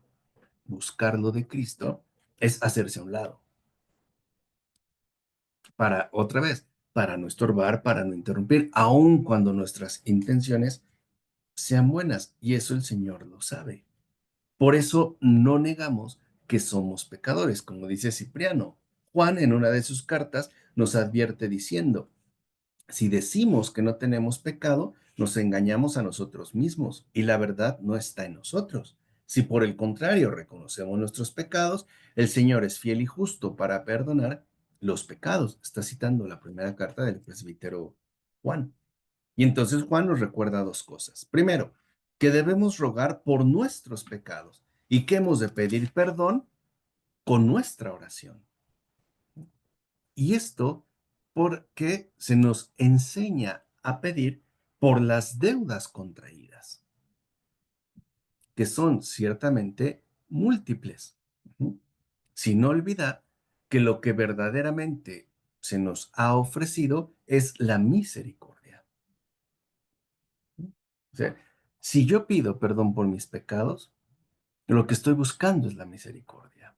Buscar lo de Cristo es hacerse a un lado. Para, otra vez, para no estorbar, para no interrumpir, aun cuando nuestras intenciones sean buenas. Y eso el Señor lo sabe. Por eso no negamos que somos pecadores, como dice Cipriano. Juan en una de sus cartas nos advierte diciendo, si decimos que no tenemos pecado, nos engañamos a nosotros mismos y la verdad no está en nosotros. Si por el contrario reconocemos nuestros pecados, el Señor es fiel y justo para perdonar los pecados. Está citando la primera carta del presbítero Juan. Y entonces Juan nos recuerda dos cosas. Primero, que debemos rogar por nuestros pecados y que hemos de pedir perdón con nuestra oración. Y esto porque se nos enseña a pedir por las deudas contraídas, que son ciertamente múltiples, sin olvidar que lo que verdaderamente se nos ha ofrecido es la misericordia. O sea, si yo pido perdón por mis pecados, lo que estoy buscando es la misericordia.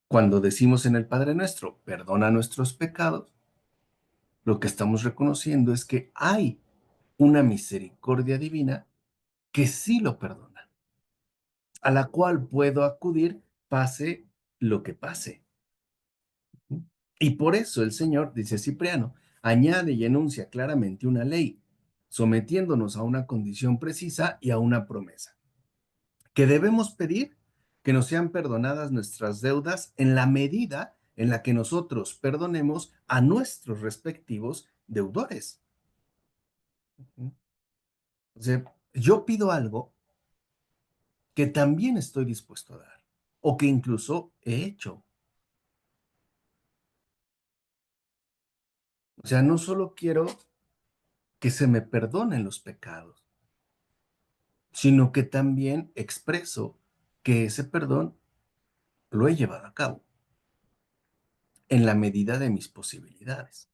Cuando decimos en el Padre Nuestro, perdona nuestros pecados, lo que estamos reconociendo es que hay una misericordia divina que sí lo perdona, a la cual puedo acudir pase lo que pase. Y por eso el Señor, dice Cipriano, añade y enuncia claramente una ley, sometiéndonos a una condición precisa y a una promesa, que debemos pedir que nos sean perdonadas nuestras deudas en la medida en la que nosotros perdonemos a nuestros respectivos deudores. O sea, yo pido algo que también estoy dispuesto a dar. o que incluso he hecho. O sea, no solo quiero que se me perdonen los pecados, sino que también expreso que ese perdón lo he llevado a cabo en la medida de mis posibilidades.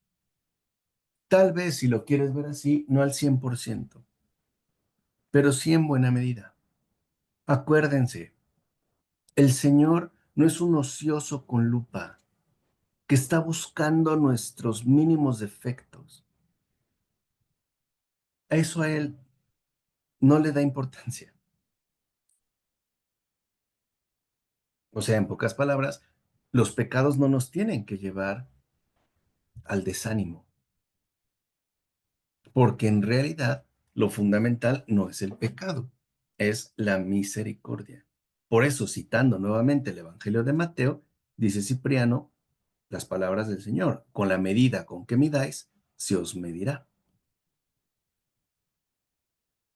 Tal vez, si lo quieres ver así, no al 100%, pero sí en buena medida. Acuérdense, el Señor no es un ocioso con lupa que está buscando nuestros mínimos defectos. Eso a Él no le da importancia. O sea, en pocas palabras, los pecados no nos tienen que llevar al desánimo, porque en realidad lo fundamental no es el pecado, es la misericordia. Por eso, citando nuevamente el Evangelio de Mateo, dice Cipriano las palabras del Señor: con la medida con que midáis, se os medirá.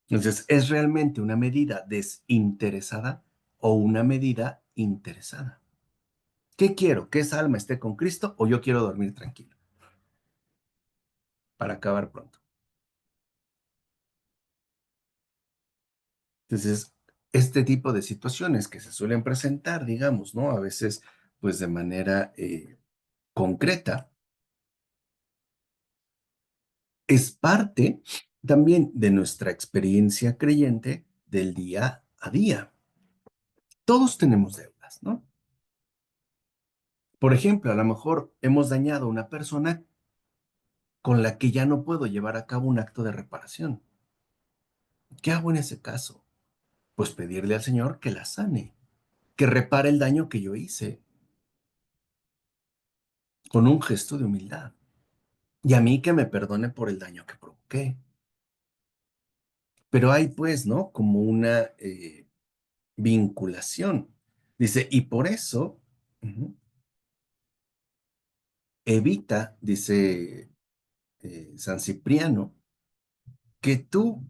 Entonces, ¿es realmente una medida desinteresada o una medida interesada? ¿Qué quiero? ¿Que esa alma esté con Cristo o yo quiero dormir tranquilo para acabar pronto? Entonces, este tipo de situaciones que se suelen presentar, digamos, ¿no? A veces, pues de manera concreta, es parte también de nuestra experiencia creyente del día a día. Todos tenemos deudas, ¿no? Por ejemplo, a lo mejor hemos dañado a una persona con la que ya no puedo llevar a cabo un acto de reparación. ¿Qué hago en ese caso? Pues pedirle al Señor que la sane, que repare el daño que yo hice con un gesto de humildad. Y a mí que me perdone por el daño que provoqué. Pero hay pues, ¿no? Como una vinculación. Dice, y por eso evita, dice San Cipriano, que tú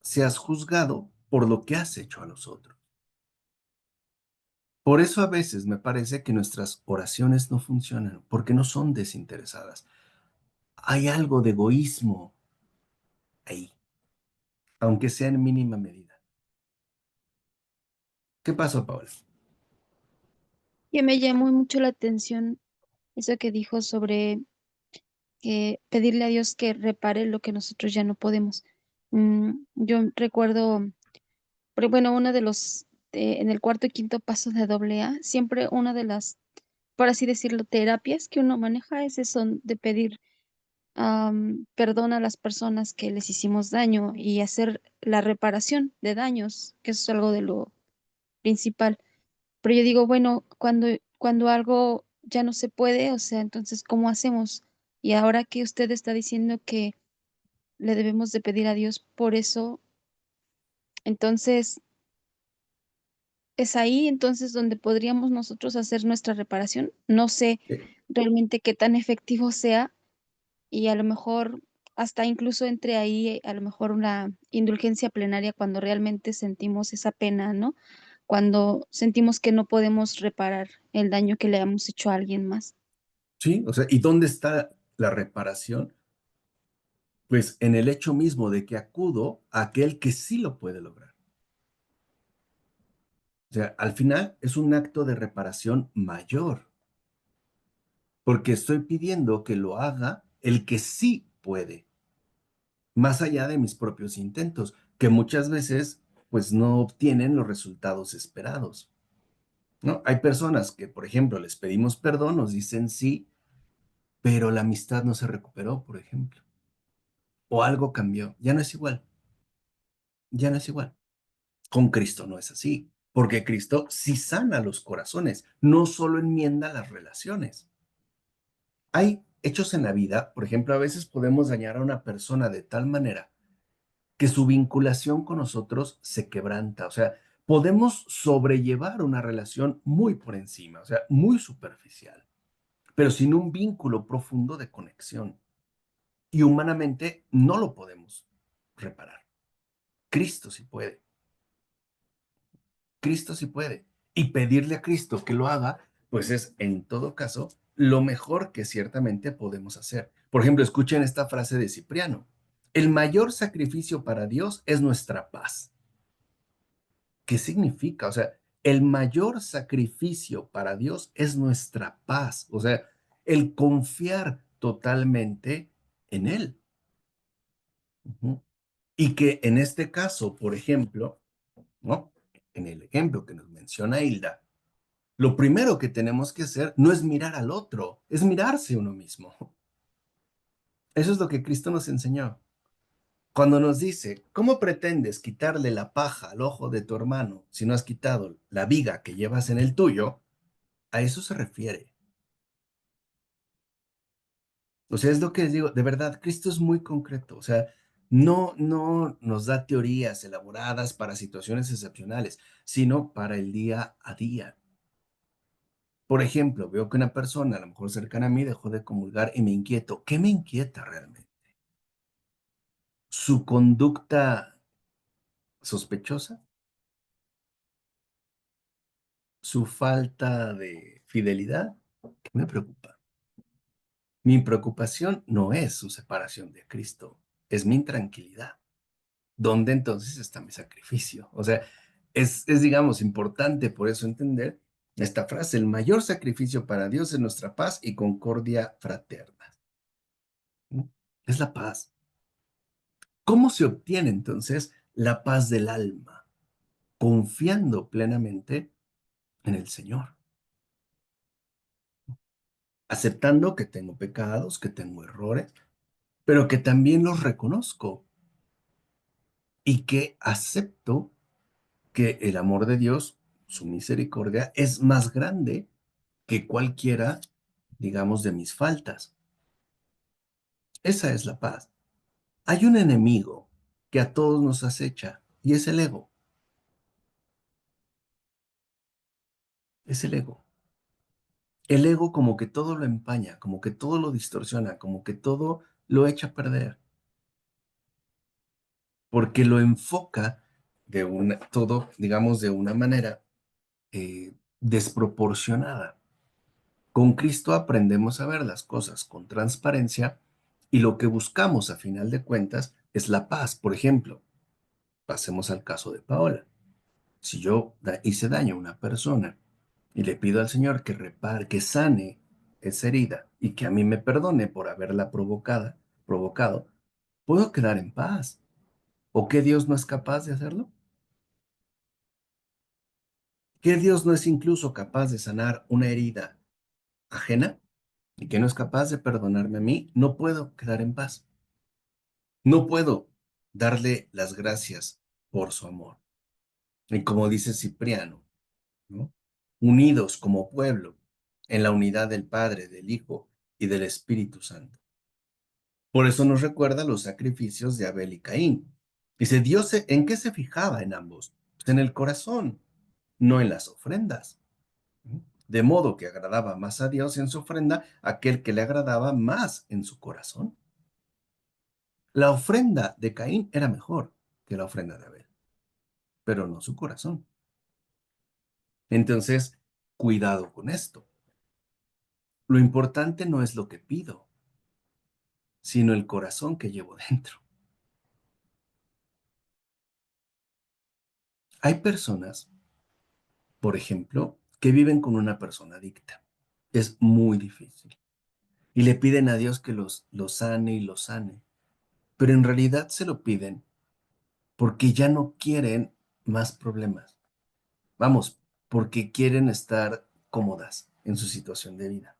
seas juzgado por lo que has hecho a los otros. Por eso a veces me parece que nuestras oraciones no funcionan, porque no son desinteresadas. Hay algo de egoísmo ahí, aunque sea en mínima medida. ¿Qué pasó, Paola? Que me llamó mucho la atención eso que dijo sobre pedirle a Dios que repare lo que nosotros ya no podemos. Yo recuerdo, pero bueno, uno de los, en el cuarto y quinto paso de doble A, siempre una de las, por así decirlo, terapias que uno maneja es eso de pedir perdón a las personas que les hicimos daño y hacer la reparación de daños, que eso es algo de lo principal. Pero yo digo, bueno, cuando algo ya no se puede, o sea, entonces, ¿cómo hacemos? Y ahora que usted está diciendo que le debemos de pedir a Dios por eso, entonces, es ahí entonces donde podríamos nosotros hacer nuestra reparación. No sé realmente qué tan efectivo sea y a lo mejor hasta incluso entre ahí, a lo mejor una indulgencia plenaria cuando realmente sentimos esa pena, ¿no? Cuando sentimos que no podemos reparar el daño que le hemos hecho a alguien más. Sí, o sea, ¿y dónde está la reparación? Pues en el hecho mismo de que acudo a aquel que sí lo puede lograr. O sea, al final es un acto de reparación mayor, porque estoy pidiendo que lo haga el que sí puede, más allá de mis propios intentos, que muchas veces pues no obtienen los resultados esperados, ¿no? Hay personas que, por ejemplo, les pedimos perdón, nos dicen sí, pero la amistad no se recuperó, por ejemplo, o algo cambió, ya no es igual, ya no es igual. Con Cristo no es así, porque Cristo sí sana los corazones, no solo enmienda las relaciones. Hay hechos en la vida, por ejemplo, a veces podemos dañar a una persona de tal manera que su vinculación con nosotros se quebranta. O sea, podemos sobrellevar una relación muy por encima, o sea, muy superficial, pero sin un vínculo profundo de conexión. Y humanamente no lo podemos reparar. Cristo sí puede. Cristo sí puede. y pedirle a Cristo que lo haga, pues es en todo caso lo mejor que ciertamente podemos hacer. Por ejemplo, escuchen esta frase de Cipriano. El mayor sacrificio para Dios es nuestra paz. ¿Qué significa? O sea, el mayor sacrificio para Dios es nuestra paz. O sea, el confiar totalmente en Él. Ujú. Y que en este caso, por ejemplo, ¿no? En el ejemplo que nos menciona Hilda, lo primero que tenemos que hacer no es mirar al otro, es mirarse uno mismo. Eso es lo que Cristo nos enseñó. Cuando nos dice, ¿cómo pretendes quitarle la paja al ojo de tu hermano si no has quitado la viga que llevas en el tuyo? A eso se refiere. O sea, es lo que les digo, de verdad, Cristo es muy concreto. O sea, no nos da teorías elaboradas para situaciones excepcionales, sino para el día a día. Por ejemplo, veo que una persona, a lo mejor cercana a mí, dejó de comulgar y me inquieto. ¿Qué me inquieta realmente? ¿Su conducta sospechosa? ¿Su falta de fidelidad? ¿Qué me preocupa? Mi preocupación no es su separación de Cristo, es mi intranquilidad. ¿Dónde entonces está mi sacrificio? O sea, digamos, importante por eso entender esta frase, el mayor sacrificio para Dios es nuestra paz y concordia fraterna. ¿No? Es la paz. ¿Cómo se obtiene entonces la paz del alma? Confiando plenamente en el Señor, aceptando que tengo pecados, que tengo errores, pero que también los reconozco y que acepto que el amor de Dios, su misericordia, es más grande que cualquiera, digamos, de mis faltas. Esa es la paz. Hay un enemigo que a todos nos acecha y es el ego. Es el ego. El ego como que todo lo empaña, como que todo lo distorsiona, como que todo lo echa a perder, porque lo enfoca todo, digamos, de una manera desproporcionada. Con Cristo aprendemos a ver las cosas con transparencia y lo que buscamos a final de cuentas es la paz. Por ejemplo, pasemos al caso de Paola. Si yo hice daño a una persona y le pido al Señor que repare, que sane esa herida y que a mí me perdone por haberla provocado, ¿puedo quedar en paz? ¿O que Dios no es capaz de hacerlo? ¿Que Dios no es incluso capaz de sanar una herida ajena y que no es capaz de perdonarme a mí? No puedo quedar en paz. No puedo darle las gracias por su amor. Y como dice Cipriano, ¿no? Unidos como pueblo en la unidad del Padre, del Hijo y del Espíritu Santo. Por eso nos recuerda los sacrificios de Abel y Caín. Dice, Dios, ¿en qué se fijaba en ambos? Pues en el corazón, no en las ofrendas. De modo que agradaba más a Dios en su ofrenda aquel que le agradaba más en su corazón. La ofrenda de Caín era mejor que la ofrenda de Abel, pero no su corazón. Entonces, cuidado con esto. Lo importante no es lo que pido, sino el corazón que llevo dentro. Hay personas, por ejemplo, que viven con una persona adicta. Es muy difícil. Y le piden a Dios que los sane y los sane. Pero en realidad se lo piden porque ya no quieren más problemas. Vamos, porque quieren estar cómodas en su situación de vida.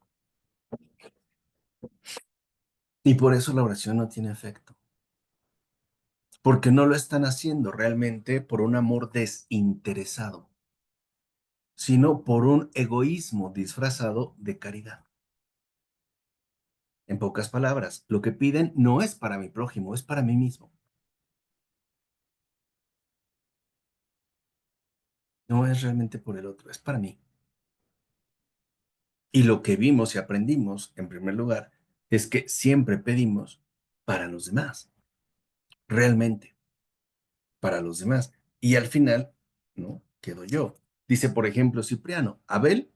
Y por eso la oración no tiene efecto. Porque no lo están haciendo realmente por un amor desinteresado, sino por un egoísmo disfrazado de caridad. En pocas palabras, lo que piden no es para mi prójimo, es para mí mismo. No es realmente por el otro, es para mí. Y lo que vimos y aprendimos, en primer lugar, es que siempre pedimos para los demás, realmente, para los demás. Y al final, ¿no? Quedo yo. Dice, por ejemplo, Cipriano, Abel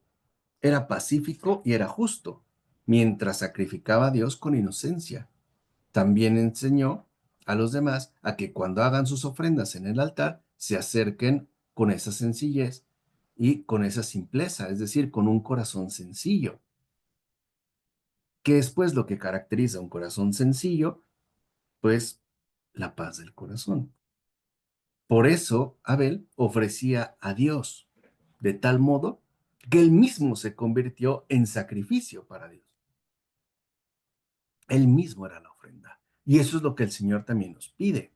era pacífico y era justo, mientras sacrificaba a Dios con inocencia. También enseñó a los demás a que cuando hagan sus ofrendas en el altar, se acerquen con esa sencillez y con esa simpleza, es decir, con un corazón sencillo. ¿Qué es pues lo que caracteriza un corazón sencillo? Pues la paz del corazón. Por eso Abel ofrecía a Dios de tal modo que él mismo se convirtió en sacrificio para Dios. Él mismo era la ofrenda. Y eso es lo que el Señor también nos pide.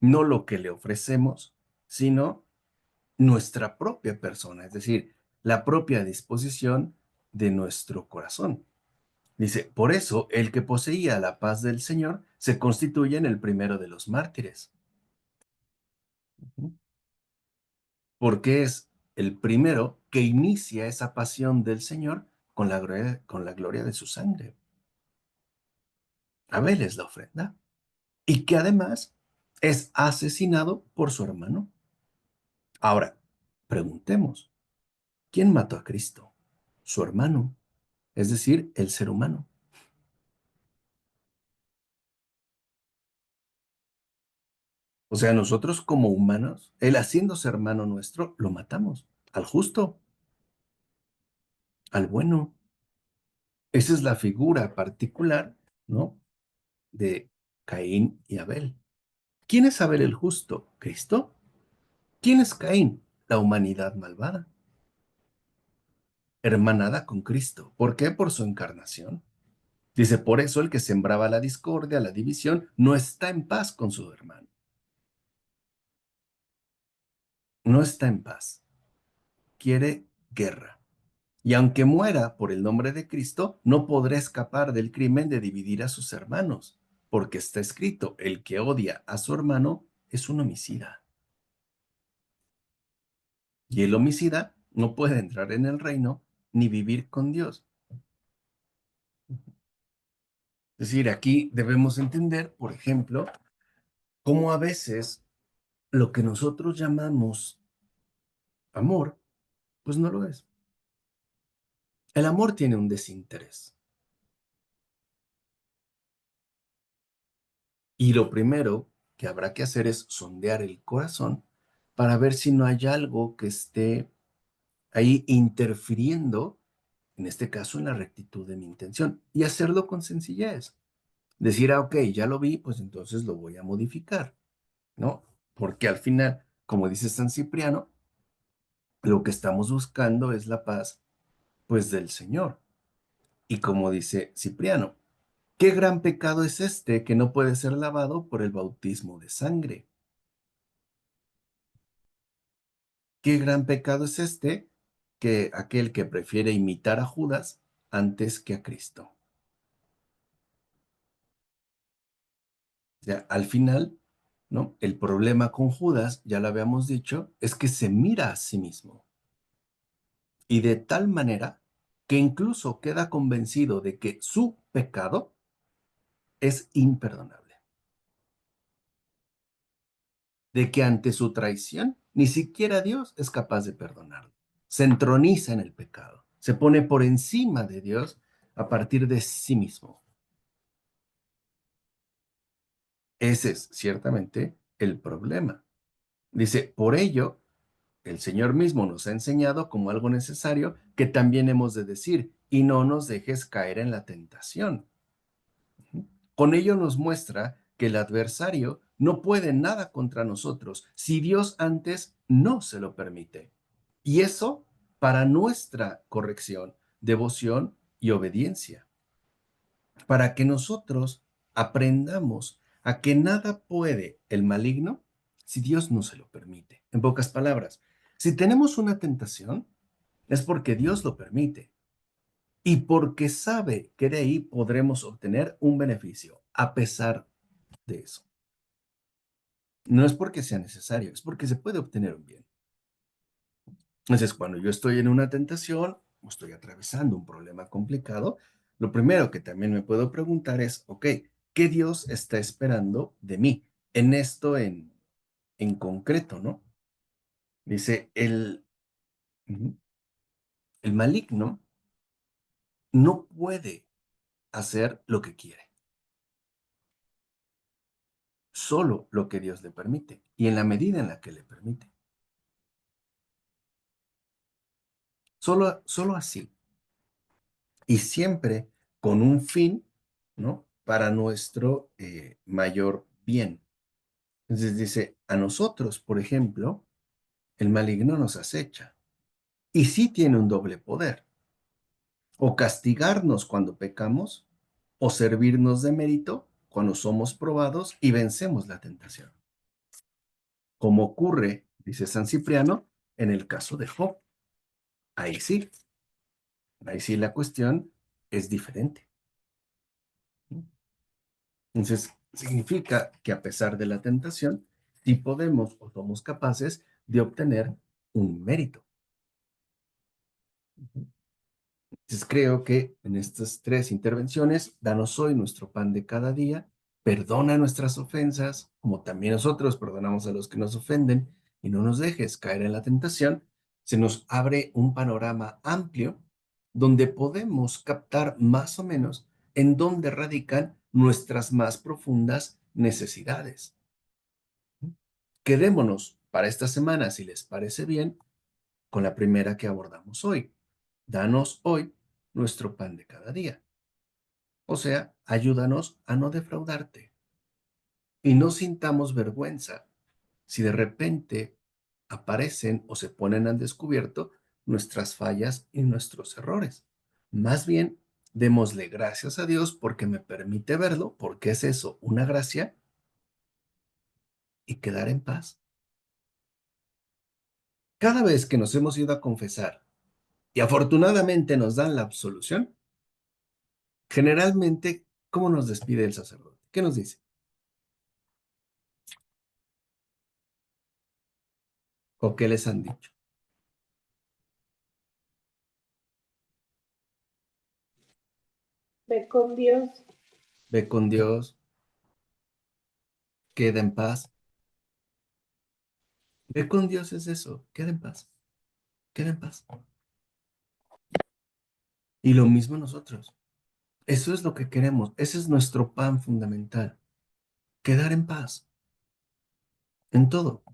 No lo que le ofrecemos, sino nuestra propia persona, es decir, la propia disposición de nuestro corazón. Dice, por eso el que poseía la paz del Señor se constituye en el primero de los mártires. Porque es el primero que inicia esa pasión del Señor con la gloria de su sangre. Abel es la ofrenda. Y que además es asesinado por su hermano. Ahora, preguntemos, ¿quién mató a Cristo? Su hermano, es decir, el ser humano. O sea, nosotros como humanos, él haciéndose hermano nuestro, lo matamos. Al justo, al bueno. Esa es la figura particular, ¿no? De Caín y Abel. ¿Quién es Abel el justo? ¿Cristo? ¿Quién es Caín? La humanidad malvada. Hermanada con Cristo. ¿Por qué? Por su encarnación. Dice, por eso el que sembraba la discordia, la división, no está en paz con su hermano. No está en paz. Quiere guerra. Y aunque muera por el nombre de Cristo, no podrá escapar del crimen de dividir a sus hermanos, porque está escrito, el que odia a su hermano es un homicida. Y el homicida no puede entrar en el reino ni vivir con Dios. Es decir, aquí debemos entender, por ejemplo, cómo a veces lo que nosotros llamamos amor, pues no lo es. El amor tiene un desinterés. Y lo primero que habrá que hacer es sondear el corazón para ver si no hay algo que esté ahí interfiriendo, en este caso, en la rectitud de mi intención. Y hacerlo con sencillez. Decir, ok, ya lo vi, pues entonces lo voy a modificar, ¿no? Porque al final, como dice San Cipriano, lo que estamos buscando es la paz, pues, del Señor. Y como dice Cipriano, ¿qué gran pecado es este que no puede ser lavado por el bautismo de sangre? ¿Qué gran pecado es este que aquel que prefiere imitar a Judas antes que a Cristo? O sea, al final, ¿no? El problema con Judas, ya lo habíamos dicho, es que se mira a sí mismo. Y de tal manera que incluso queda convencido de que su pecado es imperdonable, de que ante su traición ni siquiera Dios es capaz de perdonarlo. Se entroniza en el pecado, se pone por encima de Dios a partir de sí mismo. Ese es ciertamente el problema. Dice, por ello, el Señor mismo nos ha enseñado como algo necesario que también hemos de decir, y no nos dejes caer en la tentación. Con ello nos muestra que el adversario no puede nada contra nosotros si Dios antes no se lo permite. Y eso para nuestra corrección, devoción y obediencia. Para que nosotros aprendamos a que nada puede el maligno si Dios no se lo permite. En pocas palabras, si tenemos una tentación, es porque Dios lo permite y porque sabe que de ahí podremos obtener un beneficio a pesar de eso. No es porque sea necesario, es porque se puede obtener un bien. Entonces, cuando yo estoy en una tentación o estoy atravesando un problema complicado, lo primero que también me puedo preguntar es, ok, ¿qué Dios está esperando de mí? En esto en concreto, ¿no? Dice, El maligno no puede hacer lo que quiere, solo lo que Dios le permite y en la medida en la que le permite. Solo así. Y siempre con un fin, ¿no? Para nuestro mayor bien. Entonces dice, a nosotros, por ejemplo, el maligno nos acecha y sí tiene un doble poder, o castigarnos cuando pecamos, o servirnos de mérito cuando somos probados y vencemos la tentación. Como ocurre, dice San Cipriano, en el caso de Job. Ahí sí la cuestión es diferente. Entonces, significa que a pesar de la tentación, sí podemos o somos capaces de obtener un mérito. Entonces, creo que en estas 3 intervenciones, danos hoy nuestro pan de cada día, perdona nuestras ofensas, como también nosotros perdonamos a los que nos ofenden, y no nos dejes caer en la tentación, se nos abre un panorama amplio donde podemos captar más o menos en dónde radican nuestras más profundas necesidades. Quedémonos para esta semana, si les parece bien, con la primera que abordamos hoy. Danos hoy nuestro pan de cada día. O sea, ayúdanos a no defraudarte y no sintamos vergüenza si de repente aparecen o se ponen al descubierto nuestras fallas y nuestros errores. Más bien, démosle gracias a Dios porque me permite verlo, porque es eso, una gracia, y quedar en paz. Cada vez que nos hemos ido a confesar y afortunadamente nos dan la absolución, generalmente, ¿cómo nos despide el sacerdote? ¿Qué nos dice? ¿O qué les han dicho? Ve con Dios. Ve con Dios, queda en paz. Ve con Dios es eso, queda en paz, queda en paz. Y lo mismo nosotros. Eso es lo que queremos, ese es nuestro pan fundamental, quedar en paz, en todo,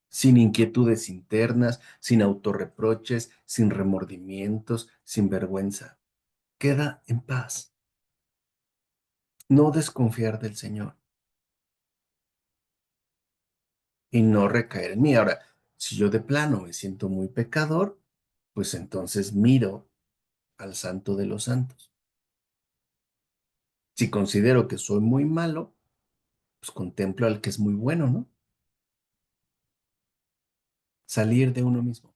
sin inquietudes internas, sin autorreproches, sin remordimientos, sin vergüenza. Queda en paz. No desconfiar del Señor y no recaer en mí. Ahora, si yo de plano me siento muy pecador, pues entonces miro al Santo de los Santos. Si considero que soy muy malo, pues contemplo al que es muy bueno, ¿no? Salir de uno mismo.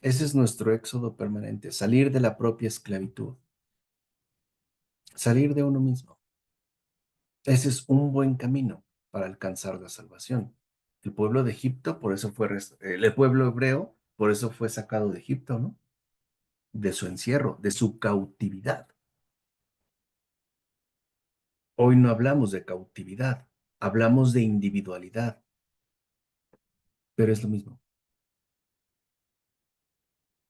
Ese es nuestro éxodo permanente, salir de la propia esclavitud, salir de uno mismo. Ese es un buen camino para alcanzar la salvación. El pueblo de Egipto, por eso fue, el pueblo hebreo, por eso fue sacado de Egipto, ¿no? De su encierro, de su cautividad. Hoy no hablamos de cautividad, hablamos de individualidad, pero es lo mismo.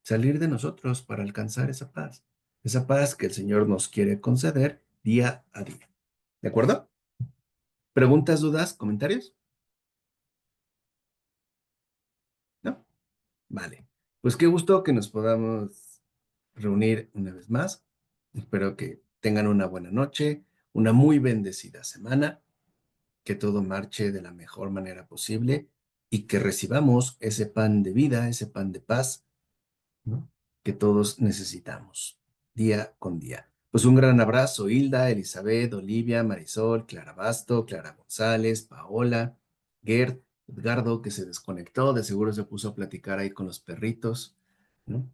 Salir de nosotros para alcanzar esa paz que el Señor nos quiere conceder día a día. ¿De acuerdo? ¿Preguntas, dudas, comentarios? ¿No? Vale. Pues qué gusto que nos podamos reunir una vez más. Espero que tengan una buena noche, una muy bendecida semana, que todo marche de la mejor manera posible y que recibamos ese pan de vida, ese pan de paz, ¿no? Que todos necesitamos día con día. Pues un gran abrazo, Hilda, Elizabeth, Olivia, Marisol, Clara Basto, Clara González, Paola, Gerd, Edgardo, que se desconectó, de seguro se puso a platicar ahí con los perritos, ¿no?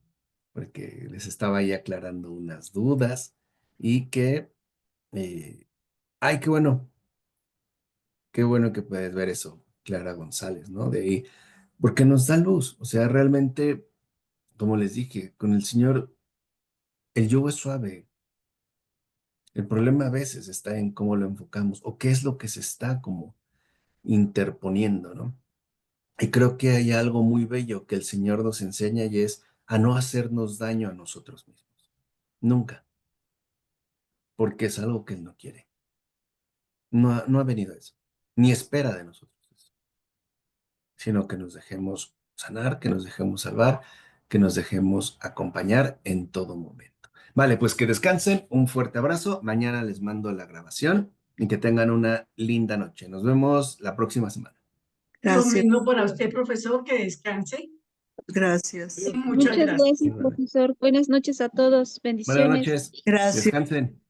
Porque les estaba ahí aclarando unas dudas y que, ay, qué bueno que puedes ver eso, Clara González, ¿no? De ahí, porque nos da luz, o sea, realmente, como les dije, con el Señor el yugo es suave. El problema a veces está en cómo lo enfocamos o qué es lo que se está como interponiendo, ¿no? Y creo que hay algo muy bello que el Señor nos enseña y es a no hacernos daño a nosotros mismos. Nunca. Porque es algo que Él no quiere. No ha venido a eso. Ni espera de nosotros eso. Sino que nos dejemos sanar, que nos dejemos salvar, que nos dejemos acompañar en todo momento. Vale, pues que descansen. Un fuerte abrazo. Mañana les mando la grabación y que tengan una linda noche. Nos vemos la próxima semana. Lo Gracias, mismo para usted, profesor, que descanse. gracias. Y muchas Muchas gracias. gracias, profesor. Buenas noches a todos. Buenas Bendiciones. noches. Gracias. Descansen.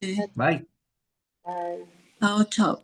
Sí. Bye. Chao, chao.